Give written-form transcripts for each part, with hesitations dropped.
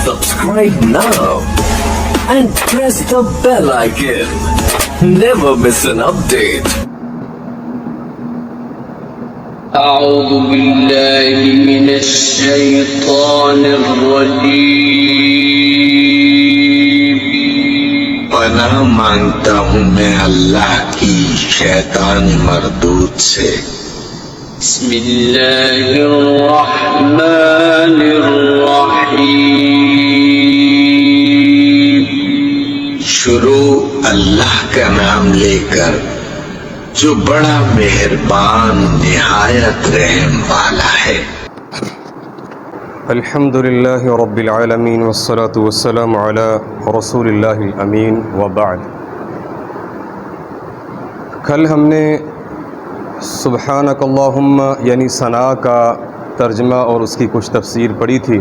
Subscribe now and press the bell icon. Never miss an update. أعوذ بالله من الشيطان الرجيم پناہ مانگتا ہوں میں اللہ کی شیطان مردود سے بسم اللہ الرحمن الرحیم شروع اللہ کا نام لے کر جو بڑا مہربان نہایت رحم والا ہے۔ الحمدللہ رب العالمین والصلاة والسلام علی رسول اللہ الامین وبعد۔ کل ہم نے سبحانک اللہم یعنی ثنا کا ترجمہ اور اس کی کچھ تفسیر پڑھی تھی۔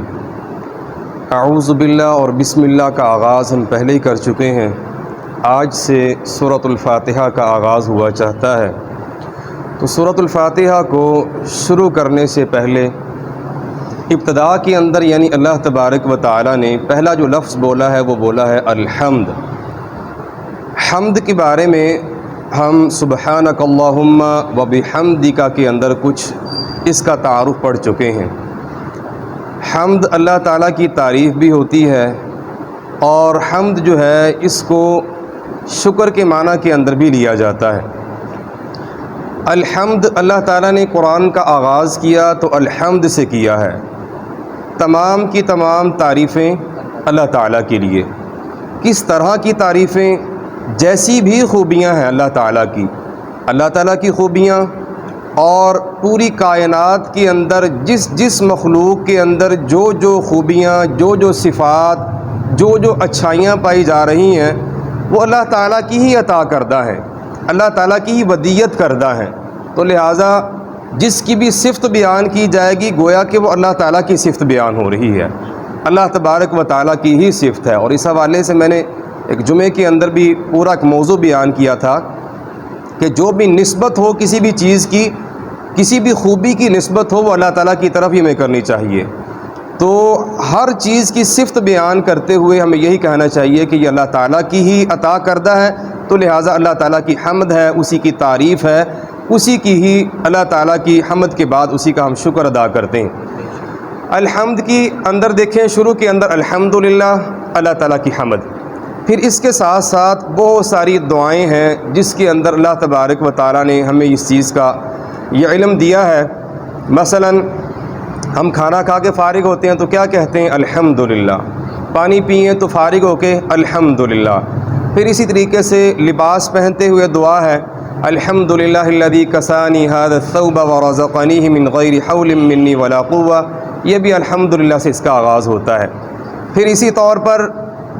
اعوذ باللہ اور بسم اللہ کا آغاز ہم پہلے ہی کر چکے ہیں۔ آج سے سورۃ الفاتحہ کا آغاز ہوا چاہتا ہے، تو سورۃ الفاتحہ کو شروع کرنے سے پہلے ابتدا کے اندر یعنی اللہ تبارک و تعالی نے پہلا جو لفظ بولا ہے وہ بولا ہے الحمد۔ حمد کے بارے میں ہم سبحانک اللہم و بحمدک کے اندر کچھ اس کا تعارف پڑھ چکے ہیں۔ حمد اللہ تعالیٰ کی تعریف بھی ہوتی ہے، اور حمد جو ہے اس کو شکر کے معنی کے اندر بھی لیا جاتا ہے۔ الحمد اللہ تعالیٰ نے قرآن کا آغاز کیا تو الحمد سے کیا ہے۔ تمام کی تمام تعریفیں اللہ تعالیٰ کے لیے۔ کس طرح کی تعریفیں؟ جیسی بھی خوبیاں ہیں اللہ تعالیٰ کی خوبیاں، اور پوری کائنات کے اندر جس مخلوق کے اندر جو خوبیاں، جو صفات، جو اچھائیاں پائی جا رہی ہیں وہ اللہ تعالیٰ کی ہی عطا کردہ ہیں، اللہ تعالیٰ کی ہی ودیت کردہ ہیں۔ تو لہٰذا جس کی بھی صفت بیان کی جائے گی گویا کہ وہ اللہ تعالیٰ کی صفت بیان ہو رہی ہے، اللہ تبارک و تعالیٰ کی ہی صفت ہے۔ اور اس حوالے سے میں نے ایک جمعے کے اندر بھی پورا ایک موضوع بیان کیا تھا کہ جو بھی نسبت ہو کسی بھی چیز کی، کسی بھی خوبی کی نسبت ہو وہ اللہ تعالیٰ کی طرف ہی ہمیں کرنی چاہیے۔ تو ہر چیز کی صفت بیان کرتے ہوئے ہمیں یہی کہنا چاہیے کہ یہ اللہ تعالیٰ کی ہی عطا کردہ ہے، تو لہٰذا اللہ تعالیٰ کی حمد ہے، اسی کی تعریف ہے، اسی کی ہی اللہ تعالیٰ کی حمد کے بعد اسی کا ہم شکر ادا کرتے ہیں۔ الحمد کی اندر دیکھیں، شروع کے اندر الحمدللہ اللہ تعالیٰ کی حمد، پھر اس کے ساتھ ساتھ بہت ساری دعائیں ہیں جس کے اندر اللہ تبارک و تعالیٰ نے ہمیں اس چیز کا یہ علم دیا ہے۔ مثلاً ہم کھانا کھا کے فارغ ہوتے ہیں تو کیا کہتے ہیں؟ الحمدللہ۔ پانی پئیں تو فارغ ہو کے الحمدللہ۔ پھر اسی طریقے سے لباس پہنتے ہوئے دعا ہے الحمدللہ الذی کسانی ھذا الثوب ورزقنیہ من غیر حول منی ولا قوہ، یہ بھی الحمدللہ سے اس کا آغاز ہوتا ہے۔ پھر اسی طور پر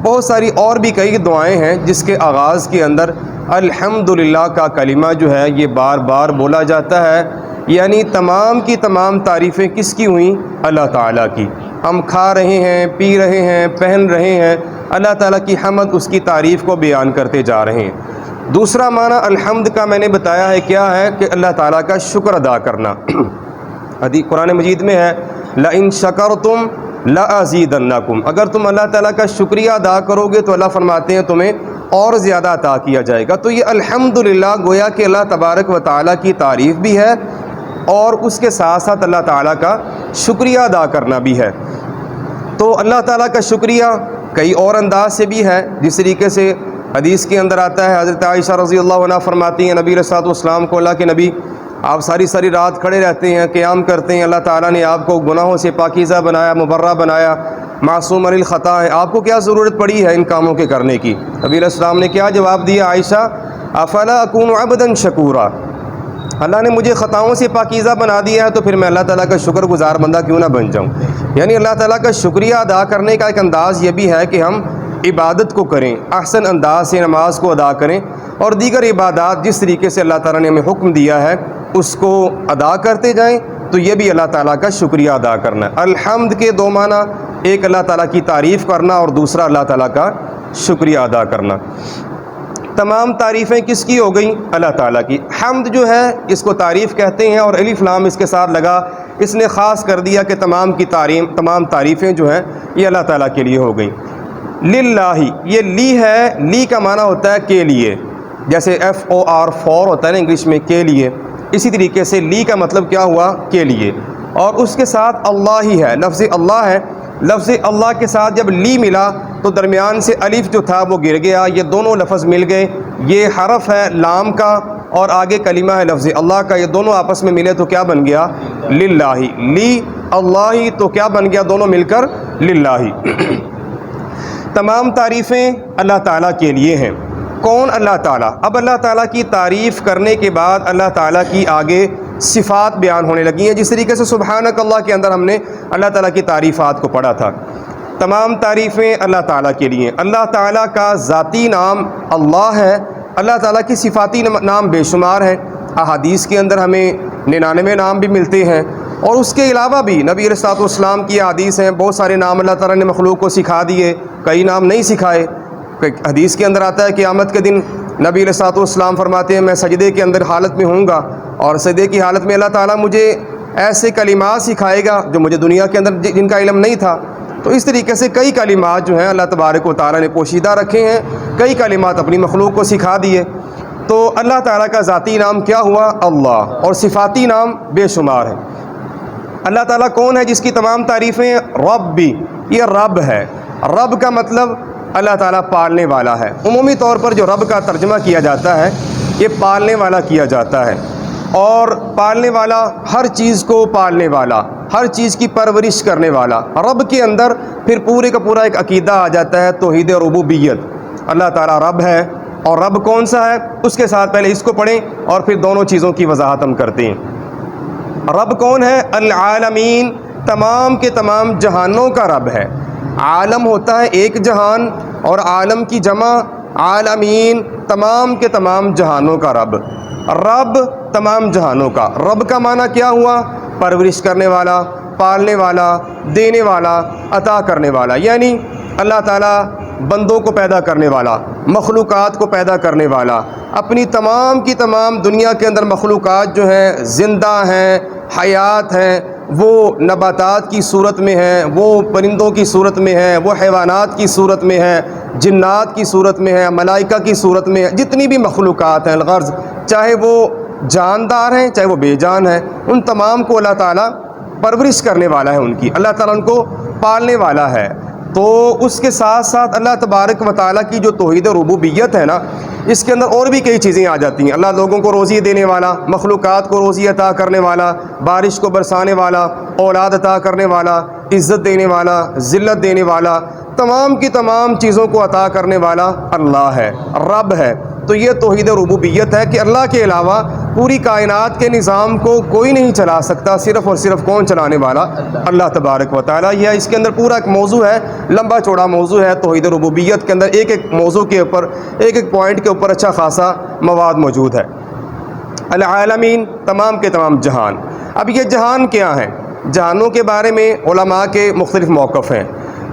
بہت ساری اور بھی کئی دعائیں ہیں جس کے آغاز کے اندر الحمدللہ کا کلمہ جو ہے یہ بار بار بولا جاتا ہے، یعنی تمام کی تمام تعریفیں کس کی ہوئیں؟ اللہ تعالیٰ کی۔ ہم کھا رہے ہیں، پی رہے ہیں، پہن رہے ہیں، اللہ تعالیٰ کی حمد، اس کی تعریف کو بیان کرتے جا رہے ہیں۔ دوسرا معنی الحمد کا میں نے بتایا ہے کیا ہے کہ اللہ تعالیٰ کا شکر ادا کرنا۔ حدیث قرآن مجید میں ہے لَإِن شَكَرْتُمْ لَأَزِيدَنَّكُمْ، اگر تم اللہ تعالیٰ کا شکریہ ادا کرو گے تو اللہ فرماتے ہیں تمہیں اور زیادہ عطا کیا جائے گا۔ تو یہ الحمدللہ گویا کہ اللہ تبارک و تعالیٰ کی تعریف بھی ہے اور اس کے ساتھ ساتھ اللہ تعالیٰ کا شکریہ ادا کرنا بھی ہے۔ تو اللہ تعالیٰ کا شکریہ کئی اور انداز سے بھی ہے، جس طریقے سے حدیث کے اندر آتا ہے، حضرت عائشہ رضی اللہ عنہ فرماتی ہیں نبی علیہ الصلوۃ والسلام کو اللہ کے نبی آپ ساری رات کھڑے رہتے ہیں، قیام کرتے ہیں، اللہ تعالیٰ نے آپ کو گناہوں سے پاکیزہ بنایا، مبرہ بنایا، معصوم عن الخطا ہے، آپ کو کیا ضرورت پڑی ہے ان کاموں کے کرنے کی؟ نبی علیہ السلام نے کیا جواب دیا؟ عائشہ افلا اکون عبدا شکورا، اللہ نے مجھے خطاؤں سے پاکیزہ بنا دیا ہے تو پھر میں اللہ تعالیٰ کا شکر گزار بندہ کیوں نہ بن جاؤں۔ یعنی اللہ تعالیٰ کا شکریہ ادا کرنے کا ایک انداز یہ بھی ہے کہ ہم عبادت کو کریں، احسن انداز سے نماز کو ادا کریں، اور دیگر عبادات جس طریقے سے اللہ تعالیٰ نے ہمیں حکم دیا ہے اس کو ادا کرتے جائیں، تو یہ بھی اللہ تعالیٰ کا شکریہ ادا کرنا ہے۔ الحمد کے دو معنی، ایک اللہ تعالیٰ کی تعریف کرنا اور دوسرا اللہ تعالیٰ کا شکریہ ادا کرنا۔ تمام تعریفیں کس کی ہو گئیں؟ اللہ تعالیٰ کی۔ حمد جو ہے اس کو تعریف کہتے ہیں، اور الف لام اس کے ساتھ لگا اس نے خاص کر دیا کہ تمام تعریفیں جو ہیں یہ اللہ تعالیٰ کے لیے ہو گئیں۔ للہ، یہ لی ہے، لی کا معنی ہوتا ہے کے لیے، جیسے FOR فور ہوتا ہے نا انگلش میں کے لیے، اسی طریقے سے لی کا مطلب کیا ہوا کے لیے، اور اس کے ساتھ اللہ ہی ہے، لفظ اللہ ہے۔ لفظ اللہ کے ساتھ جب لی ملا تو درمیان سے الف جو تھا وہ گر گیا، یہ دونوں لفظ مل گئے، یہ حرف ہے لام کا اور آگے کلمہ ہے لفظ اللہ کا، یہ دونوں آپس میں ملے تو کیا بن گیا؟ للہ، لی اللہ تو کیا بن گیا؟ دونوں مل کر للہ۔ تمام تعریفیں اللہ تعالیٰ کے لیے ہیں۔ کون؟ اللہ تعالیٰ۔ اب اللہ تعالیٰ کی تعریف کرنے کے بعد اللہ تعالیٰ کی آگے صفات بیان ہونے لگی ہیں، جس طریقے سے سبحانک اللہ کے اندر ہم نے اللہ تعالیٰ کی تعریفات کو پڑھا تھا۔ تمام تعریفیں اللہ تعالیٰ کے لیے۔ اللہ تعالیٰ کا ذاتی نام اللہ ہے، اللہ تعالیٰ کی صفاتی نام بے شمار ہیں، احادیث کے اندر ہمیں 99 نام بھی ملتے ہیں، اور اس کے علاوہ بھی نبی علیہ الصلوۃ والسلام کی حدیث ہیں، بہت سارے نام اللہ تعالیٰ نے مخلوق کو سکھا دیے، کئی نام نہیں سکھائے۔ حدیث کے اندر آتا ہے کہ قیامت کے دن نبی علیہ الصلوۃ والسلام فرماتے ہیں میں سجدے کے اندر حالت میں ہوں گا، اور سجدے کی حالت میں اللہ تعالیٰ مجھے ایسے کلمات سکھائے گا جو مجھے دنیا کے اندر جن کا علم نہیں تھا۔ تو اس طریقے سے کئی کلمات جو ہیں اللہ تبارک و تعالیٰ نے پوشیدہ رکھے ہیں، کئی کلمات اپنی مخلوق کو سکھا دیے۔ تو اللہ تعالیٰ کا ذاتی نام کیا ہوا؟ اللہ، اور صفاتی نام بے شمار ہیں۔ اللہ تعالیٰ کون ہے؟ جس کی تمام تعریفیں رب بھی، یہ رب ہے۔ رب کا مطلب اللہ تعالیٰ پالنے والا ہے۔ عمومی طور پر جو رب کا ترجمہ کیا جاتا ہے یہ پالنے والا کیا جاتا ہے، اور پالنے والا ہر چیز کو پالنے والا، ہر چیز کی پرورش کرنے والا۔ رب کے اندر پھر پورے کا پورا ایک عقیدہ آ جاتا ہے توحید ربوبیت۔ اللہ تعالیٰ رب ہے، اور رب کون سا ہے اس کے ساتھ پہلے اس کو پڑھیں اور پھر دونوں چیزوں کی وضاحت ہم کرتے ہیں۔ رب کون ہے؟ العالمین، تمام کے تمام جہانوں کا رب ہے۔ عالم ہوتا ہے ایک جہان، اور عالم کی جمع عالمین، تمام کے تمام جہانوں کا رب۔ رب تمام جہانوں کا۔ رب کا معنی کیا ہوا؟ پرورش کرنے والا، پالنے والا، دینے والا، عطا کرنے والا، یعنی اللہ تعالیٰ بندوں کو پیدا کرنے والا، مخلوقات کو پیدا کرنے والا، اپنی تمام کی تمام دنیا کے اندر مخلوقات جو ہیں زندہ ہیں، حیات ہیں، وہ نباتات کی صورت میں ہیں، وہ پرندوں کی صورت میں ہیں، وہ حیوانات کی صورت میں ہیں، جنات کی صورت میں ہیں، ملائکہ کی صورت میں ہیں، جتنی بھی مخلوقات ہیں الغرض، چاہے وہ جاندار ہیں چاہے وہ بے جان ہیں، ان تمام کو اللہ تعالیٰ پرورش کرنے والا ہے، ان کی اللہ تعالیٰ ان کو پالنے والا ہے۔ تو اس کے ساتھ ساتھ اللہ تبارک و تعالیٰ کی جو توحید ربوبیت ہے نا، اس کے اندر اور بھی کئی چیزیں آ جاتی ہیں۔ اللہ لوگوں کو روزی دینے والا، مخلوقات کو روزی عطا کرنے والا، بارش کو برسانے والا، اولاد عطا کرنے والا، عزت دینے والا، ذلت دینے والا، تمام کی تمام چیزوں کو عطا کرنے والا اللہ ہے، رب ہے۔ تو یہ توحید ربوبیت ہے کہ اللہ کے علاوہ پوری کائنات کے نظام کو کوئی نہیں چلا سکتا، صرف اور صرف کون چلانے والا؟ اللہ تبارک و تعالیٰ۔ یہ اس کے اندر پورا ایک موضوع ہے، لمبا چوڑا موضوع ہے توحید ربوبیت کے اندر، ایک ایک موضوع کے اوپر، ایک ایک پوائنٹ کے اوپر اچھا خاصا مواد موجود ہے۔ العالمین، تمام کے تمام جہان۔ اب یہ جہان کیا ہیں؟ جہانوں کے بارے میں علماء کے مختلف موقف ہیں۔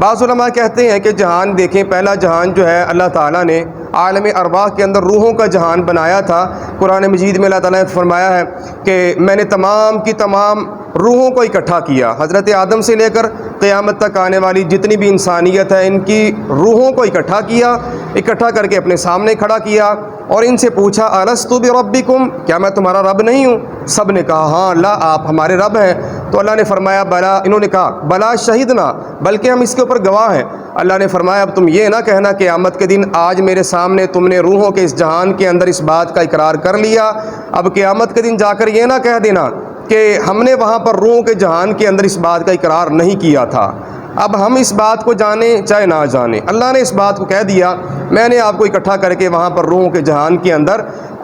بعض علماء کہتے ہیں کہ جہان دیکھیں، پہلا جہان جو ہے اللہ تعالیٰ نے عالم ارواح کے اندر روحوں کا جہان بنایا تھا۔ قرآن مجید میں اللہ تعالیٰ نے فرمایا ہے کہ میں نے تمام کی تمام روحوں کو اکٹھا کیا، حضرت آدم سے لے کر قیامت تک آنے والی جتنی بھی انسانیت ہے ان کی روحوں کو اکٹھا کیا، اکٹھا کر کے اپنے سامنے کھڑا کیا اور ان سے پوچھا الستو بربکم، کیا میں تمہارا رب نہیں ہوں؟ سب نے کہا ہاں اللہ آپ ہمارے رب ہیں۔ تو اللہ نے فرمایا بلا، انہوں نے کہا بلا شہدنا، بلکہ ہم اس کے اوپر گواہ ہیں۔ اللہ نے فرمایا اب تم یہ نہ کہنا کہ قیامت کے دن آج میرے سامنے تم نے روحوں کے اس جہان کے اندر اس بات کا اقرار کر لیا، اب قیامت کے دن جا کر یہ نہ کہہ دینا کہ ہم نے وہاں پر روحوں کے جہان کے اندر اس بات کا اقرار نہیں کیا تھا۔ اب ہم اس بات کو جانیں چاہے نہ جانیں، اللہ نے اس بات کو کہہ دیا، میں نے آپ کو اکٹھا کر کے وہاں پر روحوں کے جہان کے اندر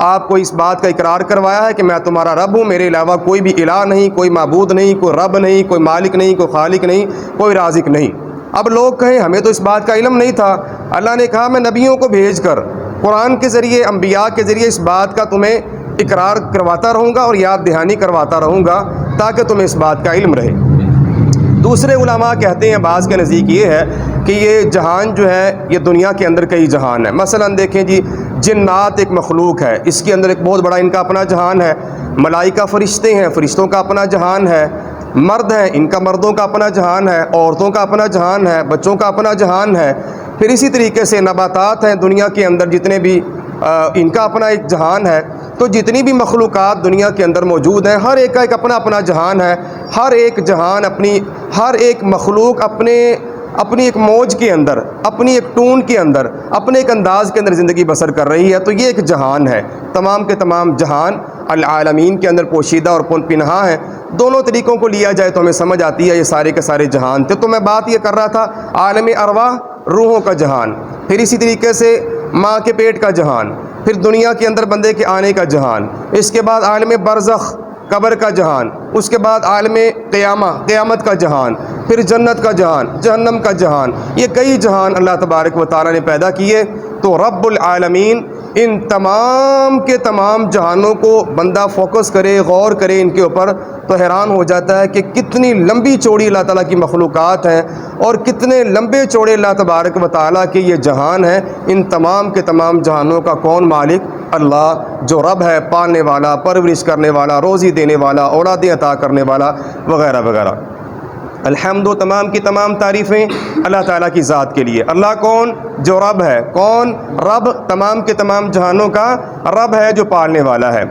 آپ کو اس بات کا اقرار کروایا ہے کہ میں تمہارا رب ہوں، میرے علاوہ کوئی بھی الہ نہیں، کوئی معبود نہیں، کوئی رب نہیں، کوئی مالک نہیں، کوئی خالق نہیں، کوئی رازق نہیں۔ اب لوگ کہیں ہمیں تو اس بات کا علم نہیں تھا، اللہ نے کہا میں نبیوں کو بھیج کر قرآن کے ذریعے، انبیاء کے ذریعے اس بات کا تمہیں اقرار کرواتا رہوں گا اور یاد دہانی کرواتا رہوں گا تاکہ تمہیں اس بات کا علم رہے۔ دوسرے علماء کہتے ہیں، بعض کے نزدیک یہ ہے کہ یہ جہان جو ہے یہ دنیا کے اندر کئی جہان ہے۔ مثلا دیکھیں جی، جنات ایک مخلوق ہے، اس کے اندر ایک بہت بڑا ان کا اپنا جہان ہے۔ ملائکہ فرشتے ہیں، فرشتوں کا اپنا جہان ہے۔ مرد ہیں ان کا مردوں کا اپنا جہان ہے، عورتوں کا اپنا جہان ہے، بچوں کا اپنا جہان ہے، پھر اسی طریقے سے نباتات ہیں دنیا کے اندر جتنے بھی ان کا اپنا ایک جہان ہے۔ تو جتنی بھی مخلوقات دنیا کے اندر موجود ہیں ہر ایک کا ایک اپنا اپنا جہان ہے، ہر ایک جہان ہر ایک مخلوق اپنی ایک موج کے اندر، اپنی ایک ٹون کے اندر، اپنے ایک انداز کے اندر زندگی بسر کر رہی ہے۔ تو یہ ایک جہان ہے، تمام کے تمام جہان العالمین کے اندر پوشیدہ اور پنہا ہیں۔ دونوں طریقوں کو لیا جائے تو ہمیں سمجھ آتی ہے یہ سارے کے سارے جہان تھے۔ تو میں بات یہ کر رہا تھا عالم ارواح، روحوں کا جہان، پھر اسی طریقے سے ماں کے پیٹ کا جہان، پھر دنیا کے اندر بندے کے آنے کا جہان، اس کے بعد عالم برزخ قبر کا جہان، اس کے بعد عالم قیامت کا جہان، پھر جنت کا جہان، جہنم کا جہان۔ یہ کئی جہان اللہ تبارک و تعالیٰ نے پیدا کیے۔ تو رب العالمین ان تمام کے تمام جہانوں کو بندہ فوکس کرے، غور کرے ان کے اوپر، تو حیران ہو جاتا ہے کہ کتنی لمبی چوڑی اللہ تعالیٰ کی مخلوقات ہیں اور کتنے لمبے چوڑے اللہ تبارک و تعالیٰ کے یہ جہان ہیں۔ ان تمام کے تمام جہانوں کا کون مالک؟ اللہ، جو رب ہے، پالنے والا، پرورش کرنے والا، روزی دینے والا، اولادیں عطا کرنے والا، وغیرہ وغیرہ۔ الحمد و تمام کی تمام تعریفیں اللہ تعالیٰ کی ذات کے لیے۔ اللہ کون؟ جو رب ہے۔ کون؟ رب، تمام کے تمام جہانوں کا رب ہے جو پالنے والا ہے۔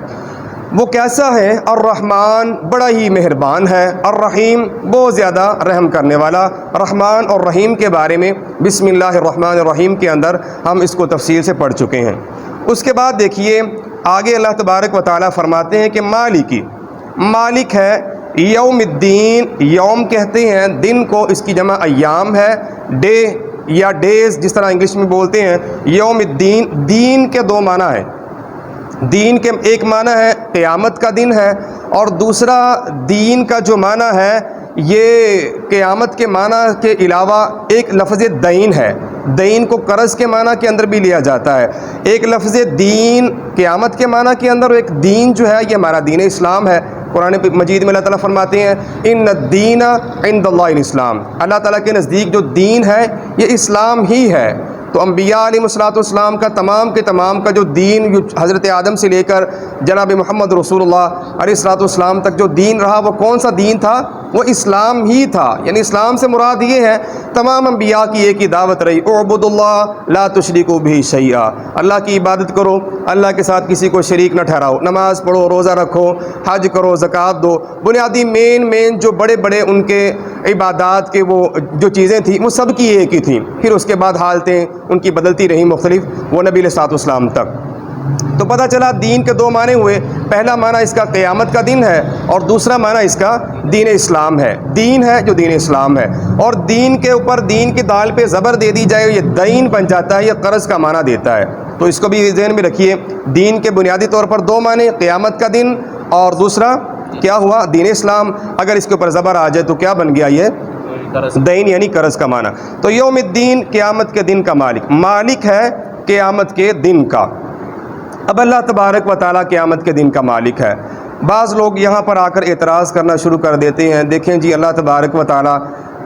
وہ کیسا ہے؟ الرحمن، بڑا ہی مہربان ہے، الرحیم، بہت زیادہ رحم کرنے والا۔ رحمان اور رحیم کے بارے میں بسم اللہ الرحمن الرحیم کے اندر ہم اس کو تفصیل سے پڑھ چکے ہیں۔ اس کے بعد دیکھیے آگے اللہ تبارک و تعالیٰ فرماتے ہیں کہ مالک ہے یوم الدین، یوم کہتے ہیں دن کو، اس کی جمع ایام ہے، ڈے یا ڈیز جس طرح انگلش میں بولتے ہیں۔ یوم الدین، دین کے دو معنی ہیں۔ دین کے ایک معنی ہے قیامت کا دن ہے، اور دوسرا دین کا جو معنی ہے یہ قیامت کے معنی کے علاوہ ایک لفظ دین ہے۔ دین کو قرض کے معنی کے اندر بھی لیا جاتا ہے۔ ایک لفظ دین قیامت کے معنی کے اندر، اور ایک دین جو ہے یہ ہمارا دین اسلام ہے۔ قرآن مجید میں اللہ تعالیٰ فرماتے ہیں ان الدین عند اللہ الاسلام، اللہ تعالیٰ کے نزدیک جو دین ہے یہ اسلام ہی ہے۔ تو انبیاء علیہ الصلوۃ والسلام کا تمام کے تمام کا جو دین، جو حضرت آدم سے لے کر جناب محمد رسول اللہ علیہ الصلوۃ والسلام تک جو دین رہا وہ کون سا دین تھا؟ وہ اسلام ہی تھا۔ یعنی اسلام سے مراد یہ ہے تمام انبیاء کی ایک ہی دعوت رہی، اعبدوا اللہ لا تشرکوا بہ شیئا، اللہ کی عبادت کرو، اللہ کے ساتھ کسی کو شریک نہ ٹھہراؤ، نماز پڑھو، روزہ رکھو، حج کرو، زکوٰۃ دو۔ بنیادی مین جو بڑے بڑے ان کے عبادات کے وہ جو چیزیں تھیں وہ سب کی ایک ہی تھیں۔ پھر اس کے بعد حالتیں ان کی بدلتی رہیں مختلف، وہ نبی علیہ الصلوۃ والسلام تک۔ تو پتہ چلا دین کے دو معنی ہوئے، پہلا معنی اس کا قیامت کا دن ہے، اور دوسرا معنی اس کا دین اسلام ہے۔ دین ہے جو دین اسلام ہے، اور دین کے اوپر دین کی دال پہ زبر دے دی جائے یہ دین بن جاتا ہے، یہ قرض کا معنی دیتا ہے۔ تو اس کو بھی ذہن میں رکھیے، دین کے بنیادی طور پر دو معنی، قیامت کا دن اور دوسرا کیا ہوا؟ دین اسلام۔ اگر اس کے اوپر زبر آ جائے تو کیا بن گیا؟ یہ دین یعنی قرض کا معنی۔ تو یوم الدین، قیامت کے دن کا مالک ہے قیامت کے دن کا۔ اب اللہ تبارک و تعالیٰ قیامت کے دن کا مالک ہے۔ بعض لوگ یہاں پر آ کر اعتراض کرنا شروع کر دیتے ہیں، دیکھیں جی اللہ تبارک و تعالیٰ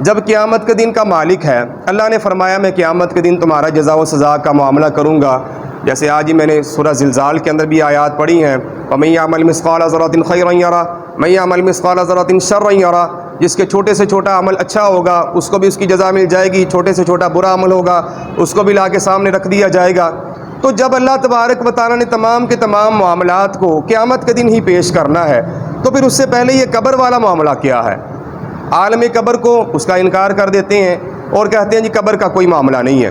جب قیامت کے دن کا مالک ہے، اللہ نے فرمایا میں قیامت کے دن تمہارا جزا و سزا کا معاملہ کروں گا۔ جیسے آج ہی میں نے سورہ زلزال کے اندر بھی آیات پڑھی ہیں، وَمَن يَعْمَلْ مِثْقَالَ ذَرَّةٍ خَيْرًا يَرَهُ وَمَن يَعْمَلْ مِثْقَالَ ذَرَّةٍ شَرًّا يَرَهُ۔ جس کے چھوٹے سے چھوٹا عمل اچھا ہوگا اس کو بھی اس کی جزا مل جائے گی، چھوٹے سے چھوٹا برا عمل ہوگا اس کو بھی لا کے سامنے رکھ دیا جائے گا۔ تو جب اللہ تبارک و تعالیٰ نے تمام کے تمام معاملات کو قیامت کے دن ہی پیش کرنا ہے، تو پھر اس سے پہلے یہ قبر والا معاملہ کیا ہے؟ عالم قبر کو اس کا انکار کر دیتے ہیں اور کہتے ہیں جی قبر کا کوئی معاملہ نہیں ہے،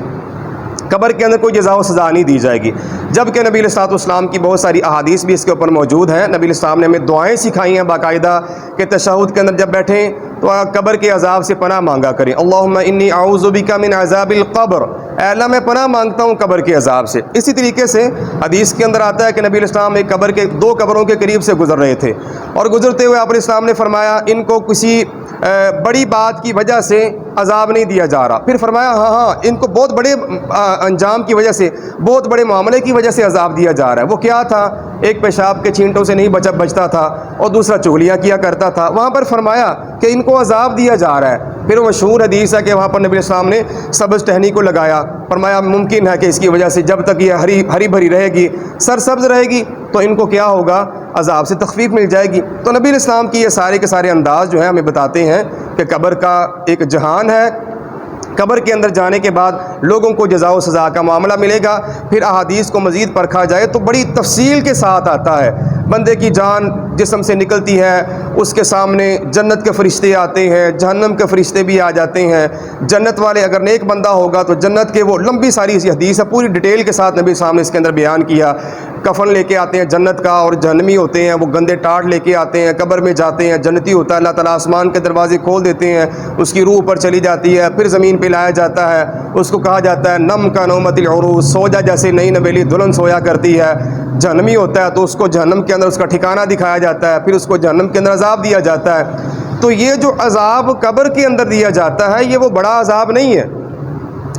قبر کے اندر کوئی جزا و سزا نہیں دی جائے گی، جبکہ نبی علیہ الصلوۃ والسلام کی بہت ساری احادیث بھی اس کے اوپر موجود ہیں۔ نبی علیہ السلام نے ہمیں دعائیں سکھائی ہیں باقاعدہ کہ تشہد کے اندر جب بیٹھیں تو قبر کے عذاب سے پناہ مانگا کریں، اللہم انی اعوذ بک من عذاب القبر، اے اللہ میں پناہ مانگتا ہوں قبر کے عذاب سے۔ اسی طریقے سے حدیث کے اندر آتا ہے کہ نبی علیہ السلام ایک قبر کے دو قبروں کے قریب سے گزر رہے تھے، اور گزرتے ہوئے آپ علیہ السلام نے فرمایا ان کو کسی بڑی بات کی وجہ سے عذاب نہیں دیا جا رہا، پھر فرمایا ہاں ان کو بہت بڑے انجام کی وجہ سے، بہت بڑے معاملے کی وجہ سے عذاب دیا جا رہا ہے۔ وہ کیا تھا؟ ایک پیشاب کے چھینٹوں سے نہیں بچتا تھا، اور دوسرا چغلیاں کیا کرتا تھا۔ وہاں پر فرمایا کہ ان کو عذاب دیا جا رہا ہے۔ پھر وہ مشہور حدیث ہے کہ وہاں پر نبی علیہ السلام نے سبز ٹہنی کو لگایا، فرمایا ممکن ہے کہ اس کی وجہ سے جب تک یہ ہری بھری رہے گی، سرسبز رہے گی، تو ان کو کیا ہوگا؟ عذاب سے تخفیف مل جائے گی۔ تو نبی علیہ السلام کی یہ سارے کے سارے انداز جو ہیں ہمیں بتاتے ہیں کہ قبر کا ایک جہان ہے، قبر کے اندر جانے کے بعد لوگوں کو جزا و سزا کا معاملہ ملے گا۔ پھر احادیث کو مزید پرکھا جائے تو بڑی تفصیل کے ساتھ آتا ہے، بندے کی جان جسم سے نکلتی ہے، اس کے سامنے جنت کے فرشتے آتے ہیں، جہنم کے فرشتے بھی آ جاتے ہیں۔ جنت والے اگر نیک بندہ ہوگا تو جنت کے وہ لمبی ساری حدیث ہے، پوری ڈیٹیل کے ساتھ نبی صاحب نے اس کے اندر بیان کیا۔ کفن لے کے آتے ہیں جنت کا، اور جہنمی ہوتے ہیں وہ گندے ٹاٹ لے کے آتے ہیں، قبر میں جاتے ہیں، جنتی ہوتا ہے، اللہ تعالیٰ آسمان کے دروازے کھول دیتے ہیں، اس کی روح پر چلی جاتی ہے، پھر زمین پہ لایا جاتا ہے، اس کو کہا جاتا ہے نم کا نومت العروس، سو جا جیسے نئی نویلی دلہن سویا کرتی ہے۔ جہنمی ہوتا ہے تو اس کو جہنم کے اندر اس کا ٹھکانہ دکھایا جاتا ہے، پھر اس کو جہنم کے اندر عذاب دیا جاتا ہے۔ تو یہ جو عذاب قبر کے اندر دیا جاتا ہے یہ وہ بڑا عذاب نہیں ہے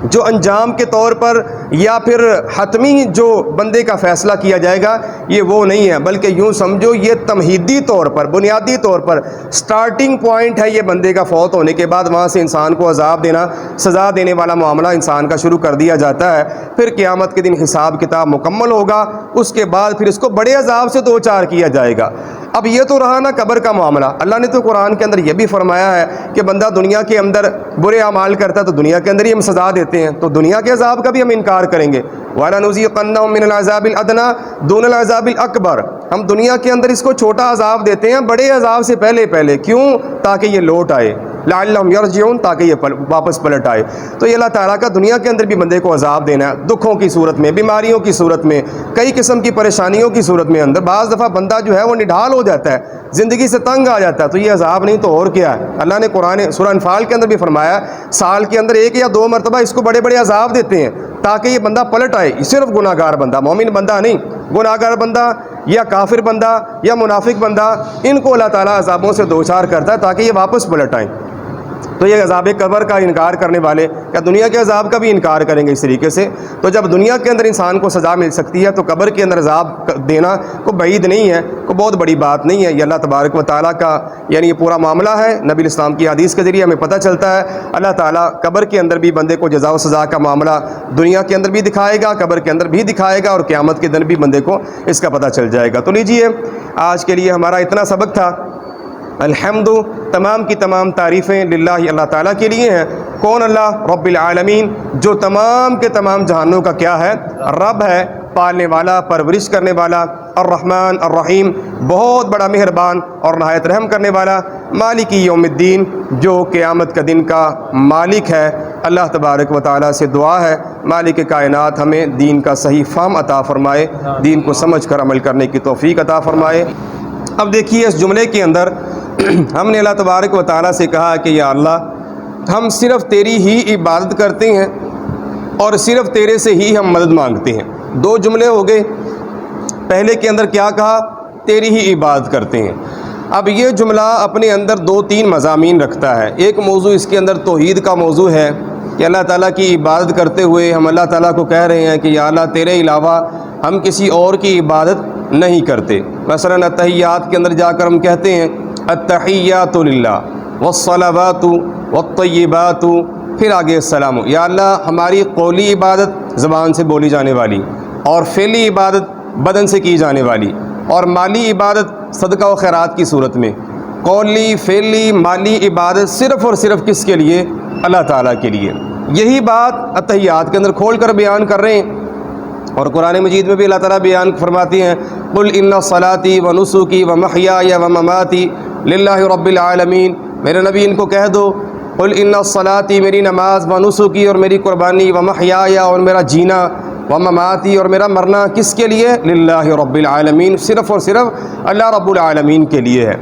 جو انجام کے طور پر یا پھر حتمی جو بندے کا فیصلہ کیا جائے گا، یہ وہ نہیں ہے، بلکہ یوں سمجھو یہ تمہیدی طور پر، بنیادی طور پر سٹارٹنگ پوائنٹ ہے۔ یہ بندے کا فوت ہونے کے بعد وہاں سے انسان کو عذاب دینا، سزا دینے والا معاملہ انسان کا شروع کر دیا جاتا ہے۔ پھر قیامت کے دن حساب کتاب مکمل ہوگا، اس کے بعد پھر اس کو بڑے عذاب سے دوچار کیا جائے گا۔ اب یہ تو رہا نا قبر کا معاملہ، اللہ نے تو قرآن کے اندر یہ بھی فرمایا ہے کہ بندہ دنیا کے اندر برے اعمال کرتا ہے تو دنیا کے اندر ہی ہم سزا دیتے ہیں، تو دنیا کے عذاب کا بھی ہم انکار کریں گے۔ وَلَنُذِيقَنَّهُم مِّنَ الْعَذَابِ الْأَدْنَىٰ دُونَ الْعَذَابِ الْأَكْبَرِ، ہم دنیا کے اندر اس کو چھوٹا عذاب دیتے ہیں بڑے عذاب سے پہلے، کیوں؟ تاکہ یہ لوٹ آئے، لعلہم یرجعون، تاکہ یہ واپس پلٹ آئے۔ تو یہ اللہ تعالیٰ کا دنیا کے اندر بھی بندے کو عذاب دینا ہے، دکھوں کی صورت میں، بیماریوں کی صورت میں، کئی قسم کی پریشانیوں کی صورت میں اندر۔ بعض دفعہ بندہ جو ہے وہ نڈھال ہو جاتا ہے، زندگی سے تنگ آ جاتا ہے، تو یہ عذاب نہیں تو اور کیا ہے۔ اللہ نے قرآن سورہ انفال کے اندر بھی فرمایا سال کے اندر 1 یا 2 مرتبہ اس کو بڑے بڑے عذاب دیتے ہیں تاکہ یہ بندہ پلٹ آئے۔ صرف گناہ گار بندہ، مومن بندہ نہیں، گناہ گار بندہ یا کافر بندہ یا منافق بندہ، ان کو اللہ تعالیٰ عذابوں سے دوچار کرتا ہے تاکہ یہ واپس پلٹ آئیں۔ تو یہ عذاب قبر کا انکار کرنے والے کیا دنیا کے عذاب کا بھی انکار کریں گے اس طریقے سے؟ تو جب دنیا کے اندر انسان کو سزا مل سکتی ہے تو قبر کے اندر عذاب دینا کوئی بعید نہیں ہے، کوئی بہت بڑی بات نہیں ہے۔ یہ اللہ تبارک و تعالیٰ کا یعنی یہ پورا معاملہ ہے۔ نبی الاسلام کی حدیث کے ذریعے ہمیں پتہ چلتا ہے اللہ تعالیٰ قبر کے اندر بھی بندے کو جزا و سزا کا معاملہ دنیا کے اندر بھی دکھائے گا، قبر کے اندر بھی دکھائے گا، اور قیامت کے دن بھی بندے کو اس کا پتہ چل جائے گا۔ تو لیجئے آج کے لیے ہمارا اتنا سبق تھا۔ الحمد، تمام کی تمام تعریفیں للہ اللہ تعالیٰ کے لیے ہیں۔ کون؟ اللہ رب العالمین، جو تمام کے تمام جہانوں کا کیا ہے؟ رب ہے، پالنے والا، پرورش کرنے والا، الرحمن الرحیم، بہت بڑا مہربان اور نہایت رحم کرنے والا، مالک یوم الدین، جو قیامت کا دن کا مالک ہے۔ اللہ تبارک و تعالیٰ سے دعا ہے مالک کائنات ہمیں دین کا صحیح فہم عطا فرمائے، دین کو سمجھ کر عمل کرنے کی توفیق عطا فرمائے۔ اب دیکھیے اس جملے کے اندر ہم نے اللہ تبارک و تعالیٰ سے کہا کہ یا اللہ ہم صرف تیری ہی عبادت کرتے ہیں اور صرف تیرے سے ہی ہم مدد مانگتے ہیں۔ 2 جملے ہو گئے۔ پہلے کے اندر کیا کہا؟ تیری ہی عبادت کرتے ہیں۔ اب یہ جملہ اپنے اندر 2-3 مضامین رکھتا ہے۔ ایک موضوع اس کے اندر توحید کا موضوع ہے کہ اللہ تعالیٰ کی عبادت کرتے ہوئے ہم اللہ تعالیٰ کو کہہ رہے ہیں کہ یا اللہ تیرے علاوہ ہم کسی اور کی عبادت نہیں کرتے۔ مثلاً التحیات کے اندر جا کر ہم کہتے ہیں التحیات للہ والصلوات والطیبات، پھر آگے السلام۔ یا اللہ ہماری قولی عبادت زبان سے بولی جانے والی، اور فعلی عبادت بدن سے کی جانے والی، اور مالی عبادت صدقہ و خیرات کی صورت میں، قولی فعلی مالی عبادت صرف اور صرف کس کے لیے؟ اللہ تعالیٰ کے لیے۔ یہی بات التحیات کے اندر کھول کر بیان کر رہے ہیں، اور قرآن مجید میں بھی اللہ تعالیٰ بیان فرماتے ہیں قل ان صلاتی و نسکی و محیای و مماتی للہ رب العالمین، میرے نبی ان کو کہہ دو قل ان صلاتی، میری نماز، و نسکی، اور میری قربانی، و محیای، اور میرا جینا، و مماتی، اور میرا مرنا کس کے لیے؟ للہ رب العالمین، صرف اور صرف اللہ رب العالمین کے لیے ہے۔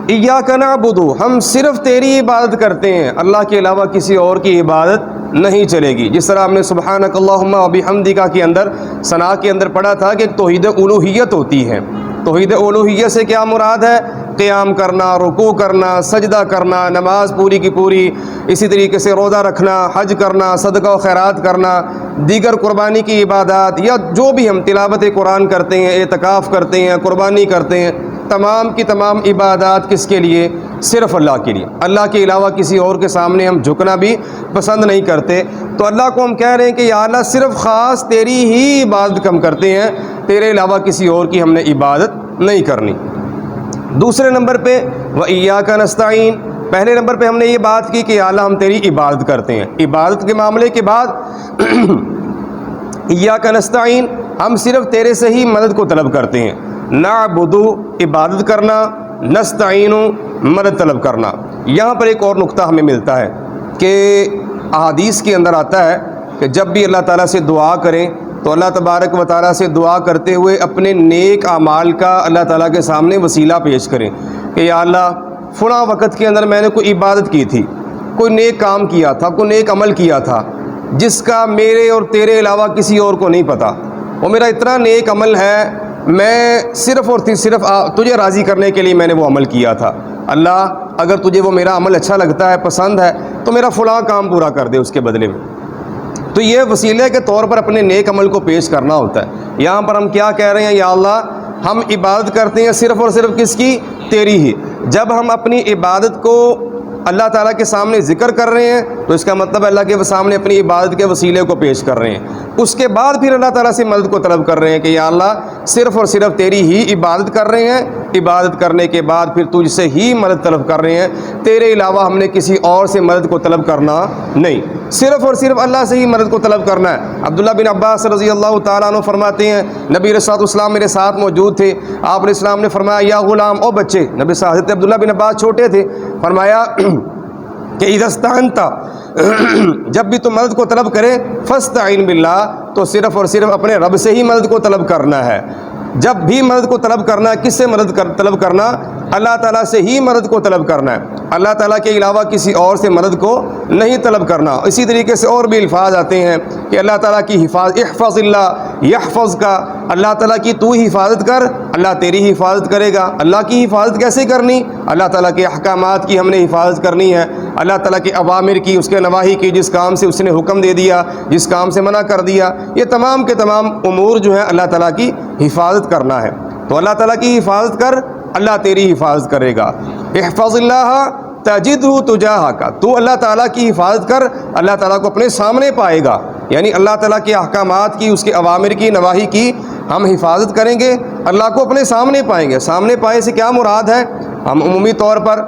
ایاک نعبد، ہم صرف تیری عبادت کرتے ہیں، اللہ کے علاوہ کسی اور کی عبادت نہیں چلے گی۔ جس طرح ہم نے سبحانک اللہم و بحمدک کے اندر ثنا کے اندر پڑھا تھا کہ توحید الوہیت ہوتی ہے۔ توحید الوہیت سے کیا مراد ہے؟ قیام کرنا، رکوع کرنا، سجدہ کرنا، نماز پوری کی پوری، اسی طریقے سے روزہ رکھنا، حج کرنا، صدقہ و خیرات کرنا، دیگر قربانی کی عبادات، یا جو بھی ہم تلاوت قرآن کرتے ہیں، اعتکاف کرتے ہیں، قربانی کرتے ہیں، تمام کی تمام عبادات کس کے لیے؟ صرف اللہ کے لیے۔ اللہ کے علاوہ کسی اور کے سامنے ہم جھکنا بھی پسند نہیں کرتے۔ تو اللہ کو ہم کہہ رہے ہیں کہ یا اللہ صرف خاص تیری ہی عبادت ہم کرتے ہیں، تیرے علاوہ کسی اور کی ہم نے عبادت نہیں کرنی۔ دوسرے نمبر پہ وَإِيَّاكَ نَسْتَعِينُ، پہلے نمبر پہ ہم نے یہ بات کی کہ یا اللہ ہم تیری عبادت کرتے ہیں، عبادت کے معاملے کے بعد إِيَّاكَ نَسْتَعِينُ، ہم صرف تیرے سے ہی مدد کو طلب کرتے ہیں۔ نعبد عبادت کرنا، نستعین مدد طلب کرنا۔ یہاں پر ایک اور نقطہ ہمیں ملتا ہے کہ احادیث کے اندر آتا ہے کہ جب بھی اللہ تعالیٰ سے دعا کریں تو اللہ تبارک و تعالیٰ سے دعا کرتے ہوئے اپنے نیک اعمال کا اللہ تعالیٰ کے سامنے وسیلہ پیش کریں کہ یا اللہ فلاں وقت کے اندر میں نے کوئی عبادت کی تھی، کوئی نیک کام کیا تھا، کوئی نیک عمل کیا تھا جس کا میرے اور تیرے علاوہ کسی اور کو نہیں پتہ، وہ میرا اتنا نیک عمل ہے، میں صرف اور صرف تجھے راضی کرنے کے لیے میں نے وہ عمل کیا تھا۔ اللہ اگر تجھے وہ میرا عمل اچھا لگتا ہے، پسند ہے، تو میرا فلاں کام پورا کر دے اس کے بدلے میں۔ تو یہ وسیلے کے طور پر اپنے نیک عمل کو پیش کرنا ہوتا ہے۔ یہاں پر ہم کیا کہہ رہے ہیں، یا اللہ ہم عبادت کرتے ہیں صرف اور صرف کس کی؟ تیری ہی۔ جب ہم اپنی عبادت کو اللہ تعالیٰ کے سامنے ذکر کر رہے ہیں تو اس کا مطلب اللہ کے سامنے اپنی عبادت کے وسیلے کو پیش کر رہے ہیں، اس کے بعد پھر اللہ تعالیٰ سے مدد کو طلب کر رہے ہیں کہ یا اللہ صرف اور صرف تیری ہی عبادت کر رہے ہیں، عبادت کرنے کے بعد پھر تجھ سے ہی مدد طلب کر رہے ہیں، تیرے علاوہ ہم نے کسی اور سے مدد کو طلب کرنا نہیں، صرف اور صرف اللہ سے ہی مدد کو طلب کرنا ہے۔ عبداللہ بن عباس رضی اللہ تعالیٰ عنہ فرماتے ہیں نبی علیہ الصلوۃ والسلام میرے ساتھ موجود تھے، آپ علیہ السلام نے فرمایا یا غلام، او بچے، نبی حضرت عبداللہ بن عباس چھوٹے تھے، فرمایا کہ اذا استعنت، جب بھی تم مدد کو طلب کرے فاستعین باللہ، تو صرف اور صرف اپنے رب سے ہی مدد کو طلب کرنا ہے۔ جب بھی مدد کو طلب کرنا ہے، کس سے مدد طلب کرنا؟ اللہ تعالیٰ سے ہی مدد کو طلب کرنا ہے، اللہ تعالیٰ کے علاوہ کسی اور سے مدد کو نہیں طلب کرنا۔ اسی طریقے سے اور بھی الفاظ آتے ہیں کہ اللہ تعالیٰ کی حفاظت، احفظ اللہ یحفظ کا، اللہ تعالیٰ کی تو حفاظت کر، اللہ تیری حفاظت کرے گا۔ اللہ کی حفاظت کیسے کرنی؟ اللہ تعالیٰ کے احکامات کی ہم نے حفاظت کرنی ہے، اللہ تعالیٰ کے اوامر کی، اس کے نواہی کی، جس کام سے اس نے حکم دے دیا، جس کام سے منع کر دیا، یہ تمام کے تمام امور جو ہیں اللہ تعالیٰ کی حفاظت کرنا ہے۔ تو اللہ تعالیٰ کی حفاظت کر، اللہ تیری حفاظت کرے گا۔ احفظ اللہ تجدہ تجاہک، تو اللہ تعالیٰ کی حفاظت کر، اللہ تعالیٰ کو اپنے سامنے پائے گا، یعنی اللہ تعالیٰ کے احکامات کی، اس کے اوامر کی، نواہی کی ہم حفاظت کریں گے، اللہ کو اپنے سامنے پائیں گے۔ سامنے پائے سے کیا مراد ہے؟ ہم عمومی طور پر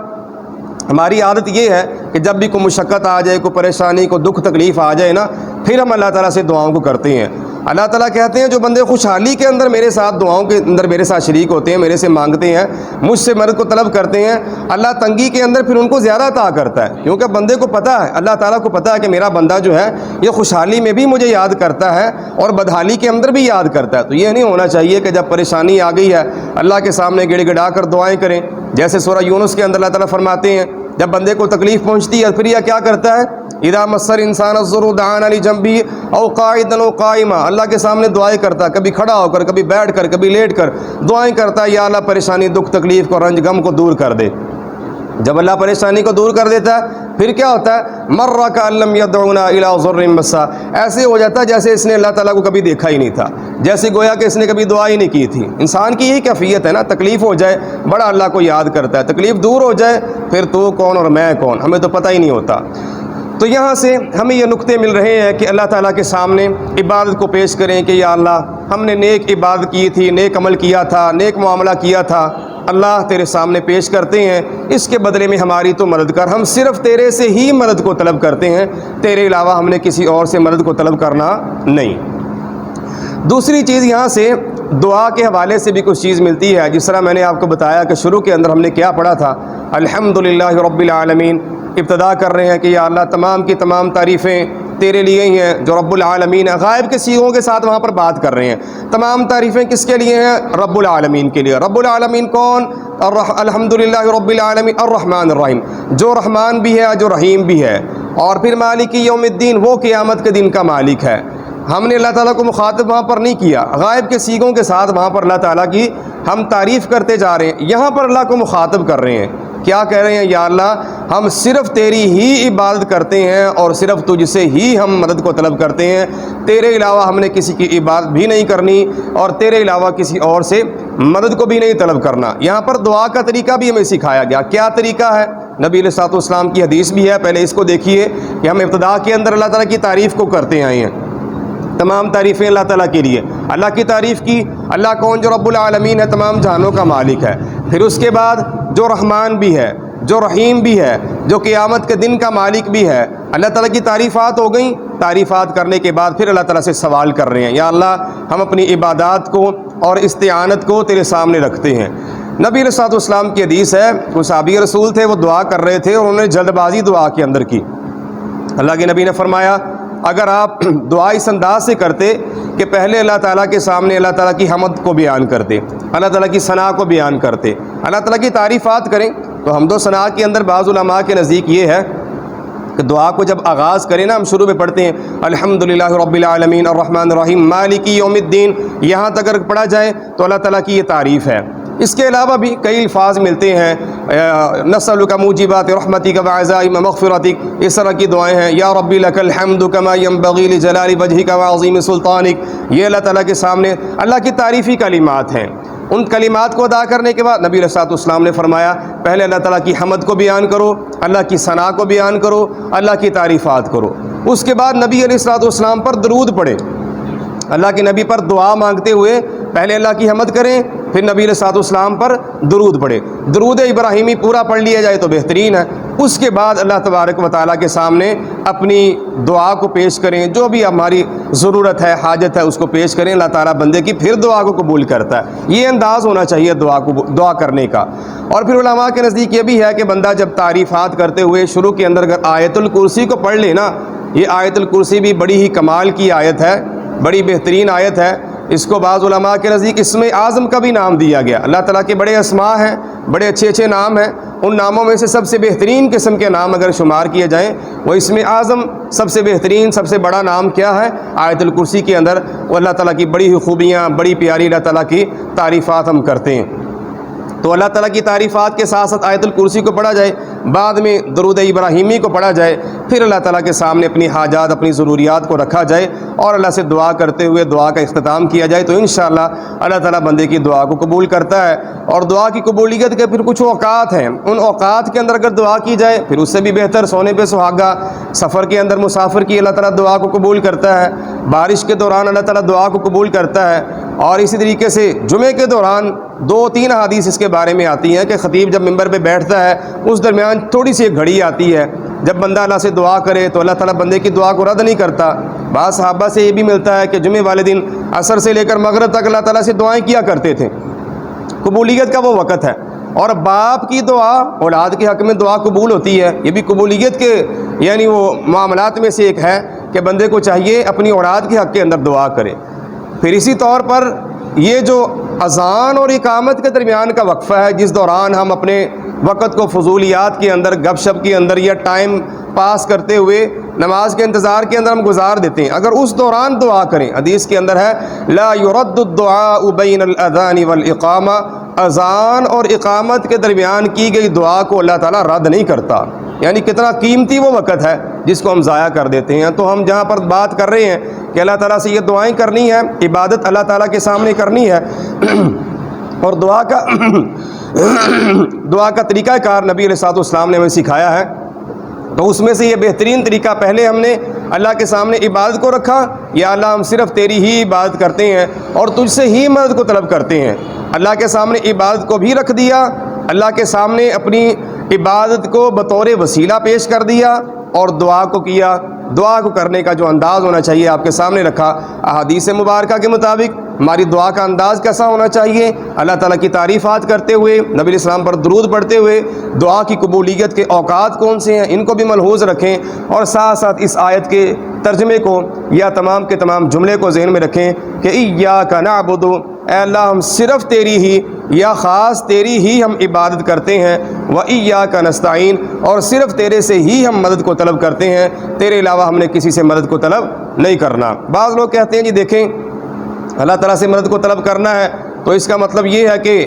ہماری عادت یہ ہے کہ جب بھی کوئی مشقت آ جائے، کوئی پریشانی، کوئی دکھ تکلیف آ جائے نا، پھر ہم اللہ تعالیٰ سے دعاؤں کو کرتے ہیں۔ اللہ تعالیٰ کہتے ہیں جو بندے خوشحالی کے اندر میرے ساتھ دعاؤں کے اندر میرے ساتھ شریک ہوتے ہیں، میرے سے مانگتے ہیں، مجھ سے مدد کو طلب کرتے ہیں، اللہ تنگی کے اندر پھر ان کو زیادہ عطا کرتا ہے، کیونکہ بندے کو پتہ ہے، اللہ تعالیٰ کو پتہ ہے کہ میرا بندہ جو ہے یہ خوشحالی میں بھی مجھے یاد کرتا ہے اور بدحالی کے اندر بھی یاد کرتا ہے۔ تو یہ نہیں ہونا چاہیے کہ جب پریشانی آ گئی ہے اللہ کے سامنے گڑ گڑا کر دعائیں کریں، جیسے سورہ یونس کے اندر اللہ تعالیٰ فرماتے ہیں جب بندے کو تکلیف پہنچتی ہے پھر یہ کیا کرتا ہے؟ اذا مس الانسان الضر دعانا لجنبه او قاعدا او قائما، اللہ کے سامنے دعائیں کرتا ہے، کبھی کھڑا ہو کر، کبھی بیٹھ کر، کبھی لیٹ کر دعائیں کرتا ہے، یا اللہ پریشانی، دکھ تکلیف کو، رنج غم کو دور کر دے۔ جب اللہ پریشانی کو دور کر دیتا ہے پھر کیا ہوتا ہے؟ مر کأن یدعونا الی ضر مسا، ایسے ہو جاتا ہے جیسے اس نے اللہ تعالیٰ کو کبھی دیکھا ہی نہیں تھا، جیسے گویا کہ اس نے کبھی دعا ہی نہیں کی تھی۔ انسان کی یہی کیفیت ہے نا، تکلیف ہو جائے بڑا اللہ کو یاد کرتا ہے، تکلیف دور ہو جائے پھر تو کون اور میں کون، ہمیں تو پتہ ہی نہیں ہوتا۔ تو یہاں سے ہمیں یہ نقطے مل رہے ہیں کہ اللہ تعالیٰ کے سامنے عبادت کو پیش کریں کہ یا اللہ ہم نے نیک عبادت کی تھی، نیک عمل کیا تھا، نیک معاملہ کیا تھا، اللہ تیرے سامنے پیش کرتے ہیں، اس کے بدلے میں ہماری تو مدد کر، ہم صرف تیرے سے ہی مدد کو طلب کرتے ہیں، تیرے علاوہ ہم نے کسی اور سے مدد کو طلب کرنا نہیں۔ دوسری چیز یہاں سے دعا کے حوالے سے بھی کچھ چیز ملتی ہے، جس طرح میں نے آپ کو بتایا کہ شروع کے اندر ہم نے کیا پڑھا تھا، الحمدللہ رب العالمین، ابتدا کر رہے ہیں کہ یا اللہ تمام کی تمام تعریفیں تیرے لیے ہی ہیں جو رب العالمین ہے، غائب کے صیغوں کے ساتھ وہاں پر بات کر رہے ہیں، تمام تعریفیں کس کے لیے ہیں؟ رب العالمین کے لیے۔ رب العالمین کون؟ الحمدللہ رب العالمین الرحمن الرحیم، جو رحمان بھی ہے جو رحیم بھی ہے، اور پھر مالک یوم الدین، وہ قیامت کے دن کا مالک ہے۔ ہم نے اللہ تعالیٰ کو مخاطب وہاں پر نہیں کیا، غائب کے صیغوں کے ساتھ وہاں پر اللہ تعالیٰ کی ہم تعریف کرتے جا رہے ہیں، یہاں پر اللہ کو مخاطب کر رہے ہیں، کیا کہہ رہے ہیں؟ یا اللہ ہم صرف تیری ہی عبادت کرتے ہیں اور صرف تجھ سے ہی ہم مدد کو طلب کرتے ہیں، تیرے علاوہ ہم نے کسی کی عبادت بھی نہیں کرنی اور تیرے علاوہ کسی اور سے مدد کو بھی نہیں طلب کرنا۔ یہاں پر دعا کا طریقہ بھی ہمیں سکھایا گیا، کیا طریقہ ہے؟ نبی علیہ الصلوۃ والسلام کی حدیث بھی ہے، پہلے اس کو دیکھیے کہ ہم ابتدا کے اندر اللہ تعالیٰ کی تعریف کو کرتے آئے ہیں، تمام تعریفیں اللہ تعالیٰ کے لیے. اللہ کی تعریف کی. اللہ کون؟ جو رب العالمین ہے، تمام جہانوں کا مالک ہے. پھر اس کے بعد جو رحمان بھی ہے، جو رحیم بھی ہے، جو قیامت کے دن کا مالک بھی ہے. اللہ تعالیٰ کی تعریفات ہو گئیں. تعریفات کرنے کے بعد پھر اللہ تعالیٰ سے سوال کر رہے ہیں، یا اللہ ہم اپنی عبادات کو اور استعانت کو تیرے سامنے رکھتے ہیں. نبی علیہ الصلوۃ والسلام کی حدیث ہے، وہ صحابی رسول تھے، وہ دعا کر رہے تھے اور انہوں نے جلد بازی دعا کے اندر کی. اللہ کے نبی نے فرمایا اگر آپ دعا اس انداز سے کرتے کہ پہلے اللہ تعالیٰ کے سامنے اللہ تعالیٰ کی حمد کو بیان کرتے، اللہ تعالیٰ کی ثنا کو بیان کرتے، اللہ تعالیٰ کی تعریفات کریں، تو حمد و ثنا کے اندر بعض علماء کے نزدیک یہ ہے کہ دعا کو جب آغاز کریں نا، ہم شروع میں پڑھتے ہیں الحمدللہ رب العالمین الرحمن الرحیم مالک یوم الدین، یہاں تک اگر پڑھا جائے تو اللہ تعالیٰ کی یہ تعریف ہے. اس کے علاوہ بھی کئی الفاظ ملتے ہیں، نسألک موجبات رحمتک وعزائم مغفرتک، اس طرح کی دعائیں ہیں. یا ربی لک الحمد کما ینبغی لجلال وجہک وعظیم سلطانک، یہ اللہ تعالیٰ کے سامنے اللہ کی تعریفی کلمات ہیں. ان کلمات کو ادا کرنے کے بعد نبی علیہ الصلوۃ والسلام نے فرمایا پہلے اللہ تعالیٰ کی حمد کو بیان کرو، اللہ کی ثنا کو بیان کرو، اللہ کی تعریفات کرو. اس کے بعد نبی علیہ الصلوۃ والسلام پر درود پڑھیں. اللہ کے نبی پر دعا مانگتے ہوئے پہلے اللہ کی حمد کریں، پھر نبی علیہ الصلوۃ والسلام پر درود پڑھیں. درود ابراہیمی پورا پڑھ لیا جائے تو بہترین ہے. اس کے بعد اللہ تبارک و تعالیٰ کے سامنے اپنی دعا کو پیش کریں، جو بھی ہماری ضرورت ہے، حاجت ہے، اس کو پیش کریں. اللہ تعالیٰ بندے کی پھر دعا کو قبول کرتا ہے. یہ انداز ہونا چاہیے دعا کرنے کا. اور پھر علماء کے نزدیک یہ بھی ہے کہ بندہ جب تعریفات کرتے ہوئے شروع کے اندر اگر آیت الکرسی کو پڑھ لے نا، یہ آیت الکرسی بھی بڑی ہی کمال کی آیت ہے، بڑی بہترین آیت ہے. اس کو بعض علماء کے نزدیک اسم اعظم کا بھی نام دیا گیا. اللہ تعالیٰ کے بڑے اسماء ہیں، بڑے اچھے اچھے نام ہیں. ان ناموں میں سے سب سے بہترین قسم کے نام اگر شمار کیے جائیں وہ اسم اعظم سب سے بہترین، سب سے بڑا نام کیا ہے؟ آیت الکرسی کے اندر وہ اللہ تعالیٰ کی بڑی ہی خوبیاں، بڑی پیاری اللہ تعالیٰ کی تعریفات ہم کرتے ہیں. تو اللہ تعالیٰ کی تعریفات کے ساتھ ساتھ آیت الکرسی کو پڑھا جائے، بعد میں درود ابراہیمی کو پڑھا جائے، پھر اللہ تعالیٰ کے سامنے اپنی حاجات، اپنی ضروریات کو رکھا جائے اور اللہ سے دعا کرتے ہوئے دعا کا اختتام کیا جائے، تو انشاءاللہ اللہ تعالیٰ بندے کی دعا کو قبول کرتا ہے. اور دعا کی قبولیت کے پھر کچھ اوقات ہیں، ان اوقات کے اندر اگر دعا کی جائے پھر اس سے بھی بہتر. سونے پہ سہاگا، سفر کے اندر مسافر کی اللہ تعالیٰ دعا کو قبول کرتا ہے، بارش کے دوران اللہ تعالیٰ دعا کو قبول کرتا ہے. اور اسی طریقے سے جمعے کے دوران 2-3 حدیث اس کے بارے میں آتی ہیں کہ خطیب جب ممبر پہ بیٹھتا ہے اس درمیان تھوڑی سی ایک گھڑی آتی ہے، جب بندہ اللہ سے دعا کرے تو اللہ تعالیٰ بندے کی دعا کو رد نہیں کرتا. بعض صحابہ سے یہ بھی ملتا ہے کہ جمعے والے دن عصر سے لے کر مغرب تک اللہ تعالیٰ سے دعائیں کیا کرتے تھے. قبولیت کا وہ وقت ہے. اور باپ کی دعا اولاد کے حق میں دعا قبول ہوتی ہے، یہ بھی قبولیت کے یعنی وہ معاملات میں سے ایک ہے کہ بندے کو چاہیے اپنی اولاد کے حق کے اندر دعا کرے. پھر اسی طور پر یہ جو اذان اور اقامت کے درمیان کا وقفہ ہے، جس دوران ہم اپنے وقت کو فضولیات کے اندر، گپ شپ کے اندر یا ٹائم پاس کرتے ہوئے نماز کے انتظار کے اندر ہم گزار دیتے ہیں، اگر اس دوران دعا کریں، حدیث کے اندر ہے لا يرد الدعاء بین الاذان والاقامہ، اذان اور اقامت کے درمیان کی گئی دعا کو اللہ تعالیٰ رد نہیں کرتا. یعنی کتنا قیمتی وہ وقت ہے جس کو ہم ضائع کر دیتے ہیں. تو ہم جہاں پر بات کر رہے ہیں کہ اللہ تعالیٰ سے یہ دعائیں کرنی ہے، عبادت اللہ تعالیٰ کے سامنے کرنی ہے اور دعا کا طریقہ کار نبی علیہ الصلوۃ والسلام نے ہمیں سکھایا ہے. تو اس میں سے یہ بہترین طریقہ، پہلے ہم نے اللہ کے سامنے عبادت کو رکھا، یا اللہ ہم صرف تیری ہی عبادت کرتے ہیں اور تجھ سے ہی مدد کو طلب کرتے ہیں. اللہ کے سامنے عبادت کو بھی رکھ دیا، اللہ کے سامنے اپنی عبادت کو بطور وسیلہ پیش کر دیا اور دعا کو کیا. دعا کو کرنے کا جو انداز ہونا چاہیے آپ کے سامنے رکھا. احادیث مبارکہ کے مطابق ہماری دعا کا انداز کیسا ہونا چاہیے؟ اللہ تعالیٰ کی تعریفات کرتے ہوئے، نبی علیہ السلام پر درود پڑھتے ہوئے. دعا کی قبولیت کے اوقات کون سے ہیں ان کو بھی ملحوظ رکھیں، اور ساتھ ساتھ اس آیت کے ترجمے کو یا تمام کے تمام جملے کو ذہن میں رکھیں کہ ایاک نعبد، اے اللہ ہم صرف تیری ہی یا خاص تیری ہی ہم عبادت کرتے ہیں، وایاک نستعین، اور صرف تیرے سے ہی ہم مدد کو طلب کرتے ہیں، تیرے علاوہ ہم نے کسی سے مدد کو طلب نہیں کرنا. بعض لوگ کہتے ہیں جی دیکھیں اللہ تعالیٰ سے مدد کو طلب کرنا ہے تو اس کا مطلب یہ ہے کہ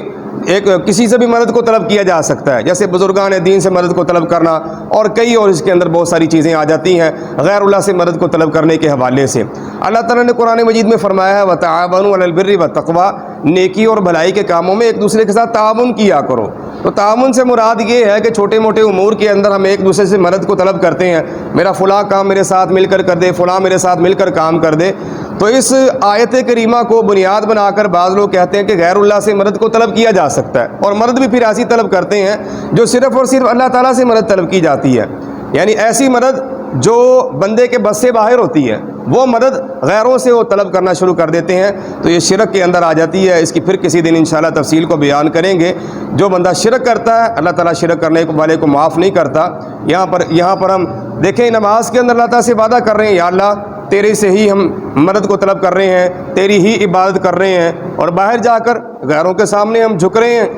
کسی سے بھی مدد کو طلب کیا جا سکتا ہے، جیسے بزرگان دین سے مدد کو طلب کرنا اور کئی اور اس کے اندر بہت ساری چیزیں آ جاتی ہیں غیر اللہ سے مدد کو طلب کرنے کے حوالے سے. اللہ تعالیٰ نے قرآن مجید میں فرمایا ہے وتعاونوا علی البر والتقوی، نیکی اور بھلائی کے کاموں میں ایک دوسرے کے ساتھ تعاون کیا کرو. تو تعاون سے مراد یہ ہے کہ چھوٹے موٹے امور کے اندر ہم ایک دوسرے سے مدد کو طلب کرتے ہیں، میرا فلاں کام میرے ساتھ مل کر دے، فلاں میرے ساتھ مل کر کام کر دے. تو اس آیت کریمہ کو بنیاد بنا کر بعض لوگ کہتے ہیں کہ غیر اللہ سے مدد کو طلب کیا جا سکتا ہے، اور مدد بھی پھر ایسی طلب کرتے ہیں جو صرف اور صرف اللہ تعالیٰ سے مدد طلب کی جاتی ہے، یعنی ایسی مدد جو بندے کے بس سے باہر ہوتی ہے، وہ مدد غیروں سے وہ طلب کرنا شروع کر دیتے ہیں، تو یہ شرک کے اندر آ جاتی ہے۔ اس کی پھر کسی دن انشاءاللہ تفصیل کو بیان کریں گے۔ جو بندہ شرک کرتا ہے اللہ تعالیٰ شرک کرنے والے کو معاف نہیں کرتا۔ یہاں پر ہم دیکھیں نماز کے اندر اللہ تعالیٰ سے وعدہ کر رہے ہیں، یا اللہ تیرے سے ہی ہم مدد کو طلب کر رہے ہیں، تیری ہی عبادت کر رہے ہیں، اور باہر جا کر غیروں کے سامنے ہم جھک رہے ہیں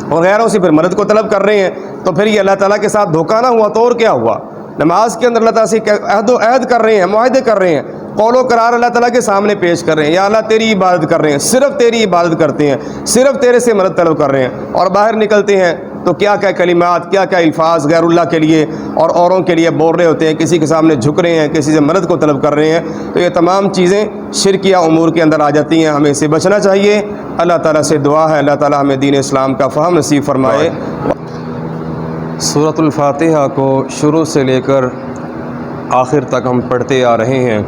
اور غیروں سے پھر مدد کو طلب کر رہے ہیں، تو پھر یہ اللہ تعالیٰ کے ساتھ دھوکہ نہ ہوا تو اور کیا ہوا؟ نماز کے اندر اللہ تعالیٰ سے عہد و عہد کر رہے ہیں، معاہدے کر رہے ہیں، قول و قرار اللہ تعالیٰ کے سامنے پیش کر رہے ہیں، یا اللہ تیری عبادت کر رہے ہیں، صرف تیری عبادت کرتے ہیں، صرف تیرے سے مدد طلب کر رہے ہیں، اور باہر نکلتے ہیں تو کیا کیا کلمات، کیا کیا الفاظ غیر اللہ کے لیے اور اوروں کے لیے بول رہے ہوتے ہیں، کسی کے سامنے جھک رہے ہیں، کسی سے مدد کو طلب کر رہے ہیں، تو یہ تمام چیزیں شرکیہ امور کے اندر آ جاتی ہیں، ہمیں اس سے بچنا چاہیے۔ اللہ تعالیٰ سے دعا ہے اللہ تعالیٰ ہمیں دین اسلام کا فہم نصیب فرمائے۔ سورۃ الفاتحہ کو شروع سے لے کر آخر تک ہم پڑھتے آ رہے ہیں۔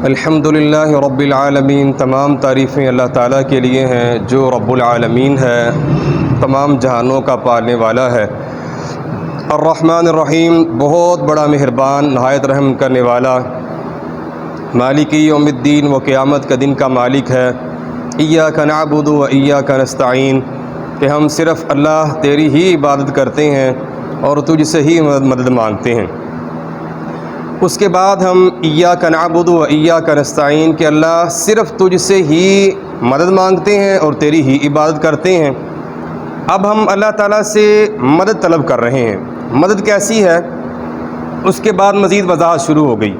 الحمدللہ رب العالمین، تمام تعریفیں اللہ تعالیٰ کے لیے ہیں جو رب العالمین ہے، تمام جہانوں کا پالنے والا ہے۔ الرحمن الرحیم، بہت بڑا مہربان، نہایت رحم کرنے والا، مالک یوم الدین، وہ قیامت کا دن کا مالک ہے۔ ایاک نعبد و ایاک نستعین، کہ ہم صرف اللہ تیری ہی عبادت کرتے ہیں اور تجھ سے ہی مدد مانگتے ہیں۔ اس کے بعد ہم ایاک نعبد و ایاک نستعین، کہ اللہ صرف تجھ سے ہی مدد مانگتے ہیں اور تیری ہی عبادت کرتے ہیں۔ اب ہم اللہ تعالیٰ سے مدد طلب کر رہے ہیں۔ مدد کیسی ہے؟ اس کے بعد مزید وضاحت شروع ہو گئی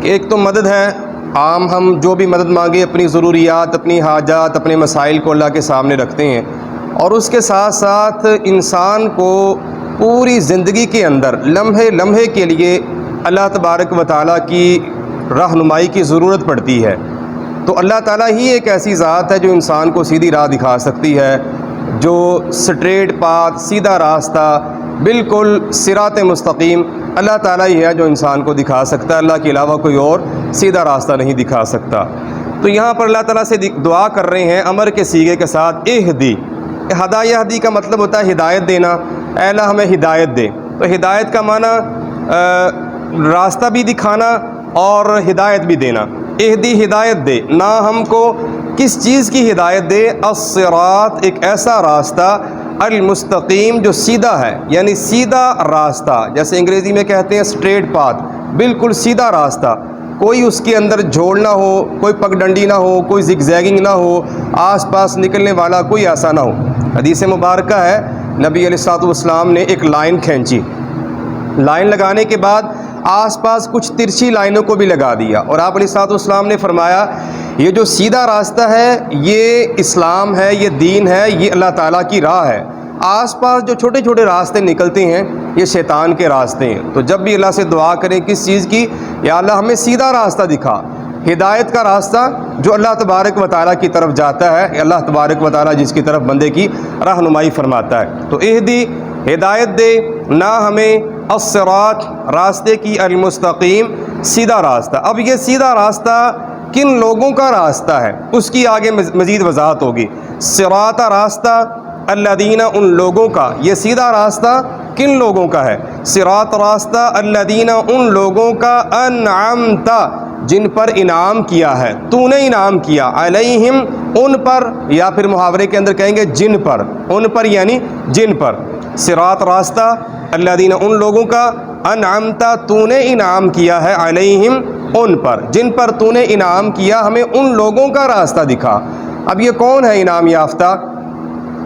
کہ ایک تو مدد ہے عام، ہم جو بھی مدد مانگے اپنی ضروریات، اپنی حاجات، اپنے مسائل کو اللہ کے سامنے رکھتے ہیں، اور اس کے ساتھ ساتھ انسان کو پوری زندگی کے اندر لمحے لمحے کے لیے اللہ تبارک و تعالیٰ کی رہنمائی کی ضرورت پڑتی ہے۔ تو اللہ تعالیٰ ہی ایک ایسی ذات ہے جو انسان کو سیدھی راہ دکھا سکتی ہے، جو سٹریٹ پاتھ، سیدھا راستہ، بالکل صراط مستقیم اللہ تعالیٰ ہی ہے جو انسان کو دکھا سکتا ہے، اللہ کے علاوہ کوئی اور سیدھا راستہ نہیں دکھا سکتا۔ تو یہاں پر اللہ تعالیٰ سے دعا کر رہے ہیں امر کے صیغے کے ساتھ، اہدی۔ ہدا یہدی کا مطلب ہوتا ہے ہدایت دینا، اے اللہ ہمیں ہدایت دے۔ تو ہدایت کا معنی راستہ بھی دکھانا اور ہدایت بھی دینا۔ اہدی، ہدایت دے، نہ ہم کو کس چیز کی ہدایت دے؟ الصراط، ایک ایسا راستہ، المستقیم، جو سیدھا ہے، یعنی سیدھا راستہ، جیسے انگریزی میں کہتے ہیں اسٹریٹ پاتھ، بالکل سیدھا راستہ، کوئی اس کے اندر جھوڑ نہ ہو، کوئی پگڈنڈی نہ ہو، کوئی زگ زیگنگ نہ ہو، آس پاس نکلنے والا کوئی ایسا نہ ہو۔ حدیث مبارکہ ہے نبی علیہ الصلوۃ والسلام نے ایک لائن کھینچی، لائن لگانے کے بعد آس پاس کچھ ترچھی لائنوں کو بھی لگا دیا، اور آپ علیہ الصلوۃ والسلام نے فرمایا یہ جو سیدھا راستہ ہے یہ اسلام ہے، یہ دین ہے، یہ اللہ تعالیٰ کی راہ ہے۔ آس پاس جو چھوٹے چھوٹے راستے نکلتے ہیں یہ شیطان کے راستے ہیں۔ تو جب بھی اللہ سے دعا کریں کس چیز کی؟ یا اللہ ہمیں سیدھا راستہ دکھا، ہدایت کا راستہ جو اللہ تبارک و تعالیٰ کی طرف جاتا ہے، اللہ تبارک و تعالیٰ جس کی طرف بندے کی رہنمائی فرماتا ہے۔ تو اہدی، ہدایت دے، نہ ہمیں الصراط، راستے کی، المستقیم، سیدھا راستہ۔ اب یہ سیدھا راستہ کن لوگوں کا راستہ ہے اس کی آگے مزید وضاحت ہوگی۔ صراط، راستہ، الذین، ان لوگوں کا، یہ سیدھا راستہ کن لوگوں کا ہے؟ صراط، راستہ، الذین، ان لوگوں کا، انعمت، جن پر انعام کیا ہے، تو نے انعام کیا، علیہم، ان پر، یا پھر محاورے کے اندر کہیں گے جن پر، ان پر یعنی جن پر۔ صراط، راستہ، الذین، ان لوگوں کا، انعمت، تو نے انعام کیا ہے، علیہم، ان پر، جن پر تو نے انعام کیا، ہمیں ان لوگوں کا راستہ دکھا۔ اب یہ کون ہے انعام یافتہ؟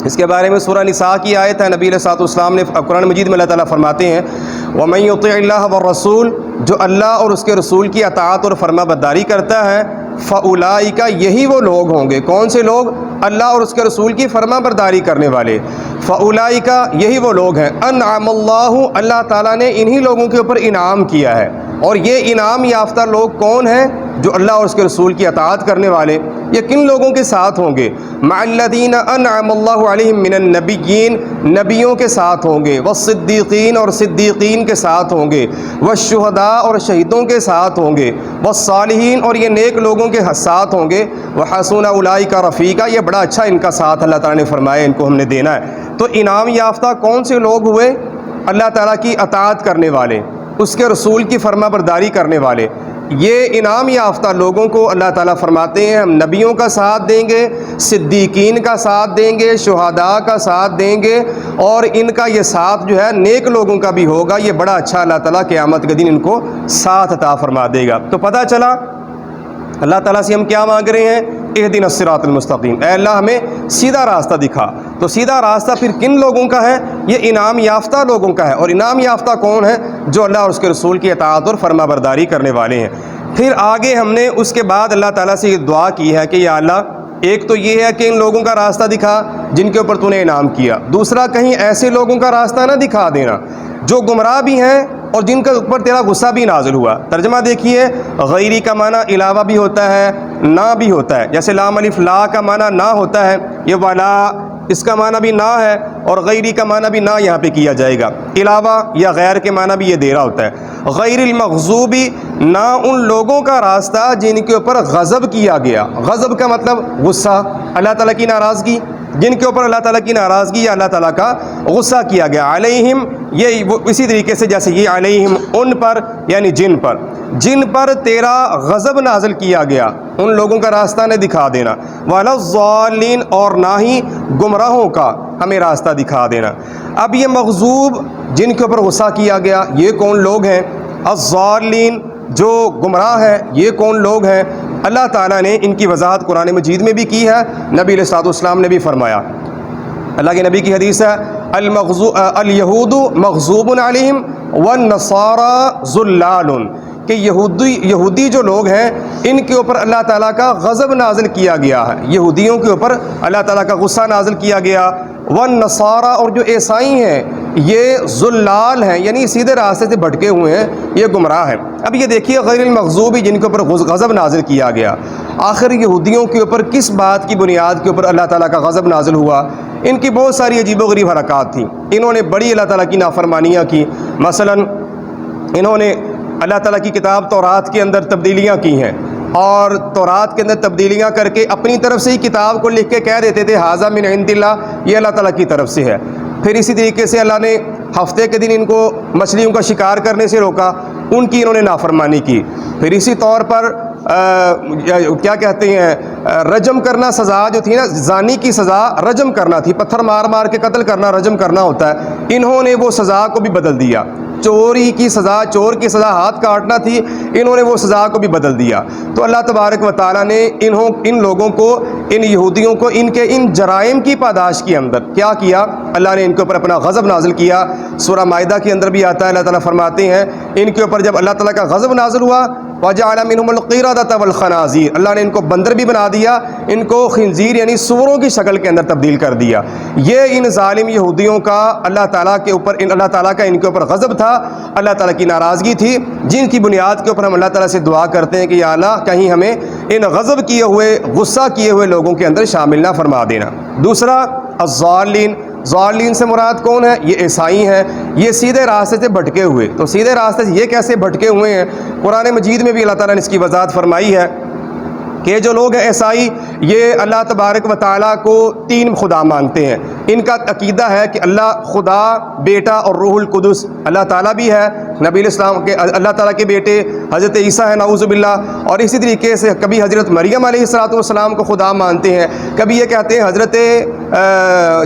اس کے بارے میں سورہ نساء کی آیت ہے، نبی علیہ الصلوۃ والسلام نے قرآن مجید میں اللہ تعالیٰ فرماتے ہیں وَمَن يُطِعِ اللَّهَ وَالرَّسُولَ، جو اللہ اور اس کے رسول کی اطاعت اور فرما برداری کرتا ہے، فَأُولَئِكَ، یہی وہ لوگ ہوں گے۔ کون سے لوگ؟ اللہ اور اس کے رسول کی فرما برداری کرنے والے۔ فَأُولَئِكَ، یہی وہ لوگ ہیں، انعم اللہ، اللہ تعالیٰ نے انہی لوگوں کے اوپر انعام کیا ہے۔ اور یہ انعام یافتہ لوگ کون ہیں؟ جو اللہ اور اس کے رسول کی اطاعت کرنے والے، یہ کن لوگوں کے ساتھ ہوں گے؟ مع الذین انعم اللہ علیہم من النبیین، نبیوں کے ساتھ ہوں گے، والصدیقین اور صدیقین کے ساتھ ہوں گے، والشہداء اور شہیدوں کے ساتھ ہوں گے، والصالحین اور یہ نیک لوگوں کے ساتھ ہوں گے، وحسن اولئک رفیقا، یہ بڑا اچھا ان کا ساتھ اللہ تعالیٰ نے فرمایا ان کو ہم نے دینا ہے۔ تو انعام یافتہ کون سے لوگ ہوئے؟ اللہ تعالیٰ کی اطاعت کرنے والے، اس کے رسول کی فرما برداری کرنے والے۔ یہ انعام یافتہ لوگوں کو اللہ تعالیٰ فرماتے ہیں ہم نبیوں کا ساتھ دیں گے، صدیقین کا ساتھ دیں گے، شہداء کا ساتھ دیں گے، اور ان کا یہ ساتھ جو ہے نیک لوگوں کا بھی ہوگا۔ یہ بڑا اچھا اللہ تعالیٰ قیامت کے دن ان کو ساتھ عطا فرما دے گا۔ تو پتہ چلا اللہ تعالیٰ سے ہم کیا مانگ رہے ہیں؟ اہدنا الصراط المستقیم، اے اللہ ہمیں سیدھا راستہ دکھا۔ تو سیدھا راستہ پھر کن لوگوں کا ہے؟ یہ انعام یافتہ لوگوں کا ہے۔ اور انعام یافتہ کون ہے؟ جو اللہ اور اس کے رسول کی اطاعت اور فرما برداری کرنے والے ہیں۔ پھر آگے ہم نے اس کے بعد اللہ تعالیٰ سے یہ دعا کی ہے کہ یا اللہ، ایک تو یہ ہے کہ ان لوگوں کا راستہ دکھا جن کے اوپر تو نے انعام کیا، دوسرا کہیں ایسے لوگوں کا راستہ نہ دکھا دینا جو گمراہ بھی ہیں اور جن کے اوپر تیرا غصہ بھی نازل ہوا۔ ترجمہ دیکھیے، غیری کا معنی علاوہ بھی ہوتا ہے، نہ بھی ہوتا ہے۔ جیسے لام الف لا کا معنی نہ ہوتا ہے، یہ ولا اس کا معنی بھی نہ ہے، اور غیری کا معنی بھی نہ یہاں پہ کیا جائے گا۔ علاوہ یا غیر کے معنی بھی یہ دے رہا ہوتا ہے۔ غیر المغضوبی، نہ ان لوگوں کا راستہ جن کے اوپر غضب کیا گیا۔ غضب کا مطلب غصہ، اللہ تعالیٰ کی ناراضگی، جن کے اوپر اللہ تعالیٰ کی ناراضگی یا اللہ تعالیٰ کا غصہ کیا گیا۔ علیہم، یہ اسی طریقے سے جیسے یہ علیہم ان پر، یعنی جن پر تیرا غضب نازل کیا گیا، ان لوگوں کا راستہ نہ دکھا دینا۔ وَلَا الضَّالِّينَ، اور نہ ہی گمراہوں کا ہمیں راستہ دکھا دینا۔ اب یہ مغضوب جن کے اوپر غصہ کیا گیا، یہ کون لوگ ہیں؟ الضالین، جو گمراہ ہیں، یہ کون لوگ ہیں؟ اللہ تعالیٰ نے ان کی وضاحت قرآن مجید میں بھی کی ہے، نبی علیہ الصلوۃ والسلام نے بھی فرمایا۔ اللہ کے نبی کی حدیث ہے، الیہود مغضوب علیہم والنصارى ذلال، کہ یہودی جو لوگ ہیں ان کے اوپر اللہ تعالیٰ کا غضب نازل کیا گیا ہے، یہودیوں کے اوپر اللہ تعالیٰ کا غصہ نازل کیا گیا۔ والنصارى، اور جو عیسائی ہیں یہ ذلال ہیں، یعنی سیدھے راستے سے بھٹکے ہوئے ہیں، یہ گمراہ ہیں۔ اب یہ دیکھیے غیر المغضوبی جن کے اوپر غضب نازل کیا گیا، آخر یہودیوں کے اوپر کس بات کی بنیاد کے اوپر اللہ تعالیٰ کا غضب نازل ہوا؟ ان کی بہت ساری عجیب و غریب حرکات تھیں، انہوں نے بڑی اللہ تعالیٰ کی نافرمانیاں کی۔ مثلا انہوں نے اللہ تعالیٰ کی کتاب تورات کے اندر تبدیلیاں کی ہیں، اور تورات کے اندر تبدیلیاں کر کے اپنی طرف سے ہی کتاب کو لکھ کے کہہ دیتے تھے ھذا من عند اللہ، یہ اللہ تعالیٰ کی طرف سے ہے۔ پھر اسی طریقے سے اللہ نے ہفتے کے دن ان کو مچھلیوں کا شکار کرنے سے روکا، ان کی انہوں نے نافرمانی کی۔ پھر اسی طور پر کیا کہتے ہیں، رجم کرنا سزا جو تھی نا، زانی کی سزا رجم کرنا تھی، پتھر مار مار کے قتل کرنا رجم کرنا ہوتا ہے، انہوں نے وہ سزا کو بھی بدل دیا۔ چوری کی سزا، چور کی سزا ہاتھ کاٹنا تھی، انہوں نے وہ سزا کو بھی بدل دیا۔ تو اللہ تبارک و تعالیٰ نے ان لوگوں کو، ان یہودیوں کو، ان کے ان جرائم کی پاداش کے اندر کیا کیا؟ اللہ نے ان کے اوپر اپنا غضب نازل کیا۔ سورہ مائدہ کے اندر بھی آتا ہے، اللہ تعالیٰ فرماتے ہیں ان کے اوپر جب اللہ تعالیٰ کا غضب نازل ہوا، وَجَعَلَ مِنْهُمُ الْقِرَدَةَ وَالْخَنَازِيرَ، اللہ نے ان کو بندر بھی بنا دیا، ان کو خنزیر یعنی سوروں کی شکل کے اندر تبدیل کر دیا۔ یہ ان ظالم یہودیوں کا اللہ تعالیٰ کے اوپر، اللہ تعالیٰ کا ان کے اوپر غضب تھا، اللہ تعالیٰ کی ناراضگی تھی، جن کی بنیاد کے اوپر ہم اللہ تعالیٰ سے دعا کرتے ہیں کہ یا اللہ کہیں ہمیں ان غضب کیے ہوئے، غصہ کیے ہوئے لوگوں کے اندر شامل نہ فرما دینا۔ دوسرا الضالین، ضالین سے مراد کون ہے؟ یہ عیسائی ہیں، یہ سیدھے راستے سے بھٹکے ہوئے۔ تو سیدھے راستے سے یہ کیسے بھٹکے ہوئے ہیں؟ قرآن مجید میں بھی اللہ تعالیٰ نے اس کی وضاحت فرمائی ہے کہ جو لوگ ہیں عیسائی، یہ اللہ تبارک و تعالیٰ کو تین خدا مانتے ہیں۔ ان کا عقیدہ ہے کہ اللہ خدا، بیٹا اور روح القدس، اللہ تعالیٰ بھی ہے، نبی علیہ السلام کے اللہ تعالیٰ کے بیٹے حضرت عیسیٰ ہیں نعوذ باللہ، اور اسی طریقے سے کبھی حضرت مریم علیہ السلام کو خدا مانتے ہیں، کبھی یہ کہتے ہیں حضرت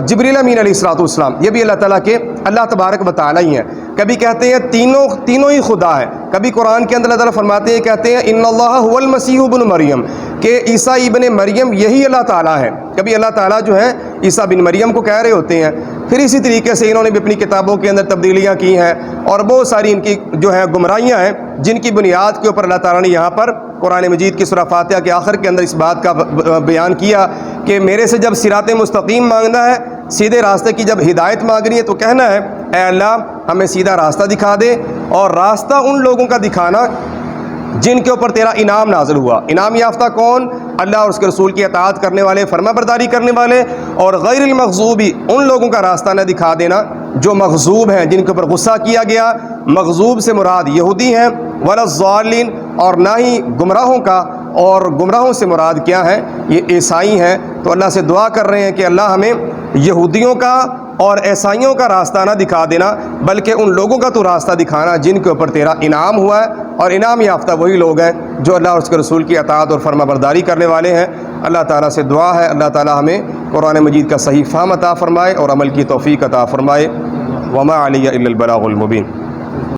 جبریل امین علیہ السلام، یہ بھی اللہ تعالیٰ کے، اللہ تبارک و تعالیٰ ہی ہیں۔ کبھی کہتے ہیں تینوں ہی خدا ہیں۔ کبھی قرآن کے اندر اللہ تعالیٰ فرماتے ہیں، کہتے ہیں ان اللہ هو المسیح ابن مریم، کہ عیسیٰ ابن مریم یہی اللہ تعالیٰ ہے۔ کبھی اللہ تعالیٰ جو ہے عیسیٰ بن مریم کو کہہ رہے ہوتے ہیں۔ پھر اسی طریقے سے انہوں نے بھی اپنی کتابوں کے اندر تبدیلیاں کی ہیں، اور بہت ساری ان کی جو ہے گمراہیاں ہیں، جن کی بنیاد کے اوپر اللہ تعالیٰ نے یہاں پر قرآن مجید کی سورہ فاتحہ کے آخر کے اندر اس بات کا بیان کیا کہ میرے سے جب صراط مستقیم مانگنا ہے، سیدھے راستے کی جب ہدایت مانگنی ہے، تو کہنا ہے اے اللہ ہمیں سیدھا راستہ دکھا دے، اور راستہ ان لوگوں کا دکھانا جن کے اوپر تیرا انعام نازل ہوا۔ انعام یافتہ کون؟ اللہ اور اس کے رسول کی اطاعت کرنے والے، فرما برداری کرنے والے، اور غیر المغضوبی ان لوگوں کا راستہ نہ دکھا دینا جو مغضوب ہیں، جن کے اوپر غصہ کیا گیا۔ مغضوب سے مراد یہودی ہیں، ولا الضالین، اور نہ ہی گمراہوں کا، اور گمراہوں سے مراد کیا ہے؟ یہ عیسائی ہیں۔ تو اللہ سے دعا کر رہے ہیں کہ اللہ ہمیں یہودیوں کا اور عیسائیوں کا راستہ نہ دکھا دینا، بلکہ ان لوگوں کا تو راستہ دکھانا جن کے اوپر تیرا انعام ہوا ہے، اور انعام یافتہ وہی لوگ ہیں جو اللہ اور اس کے رسول کی اطاعت اور فرما برداری کرنے والے ہیں۔ اللہ تعالیٰ سے دعا ہے اللہ تعالیٰ ہمیں قرآن مجید کا صحیح فہم عطا فرمائے اور عمل کی توفیق عطا فرمائے۔ وما علی الا البلاغ المبین۔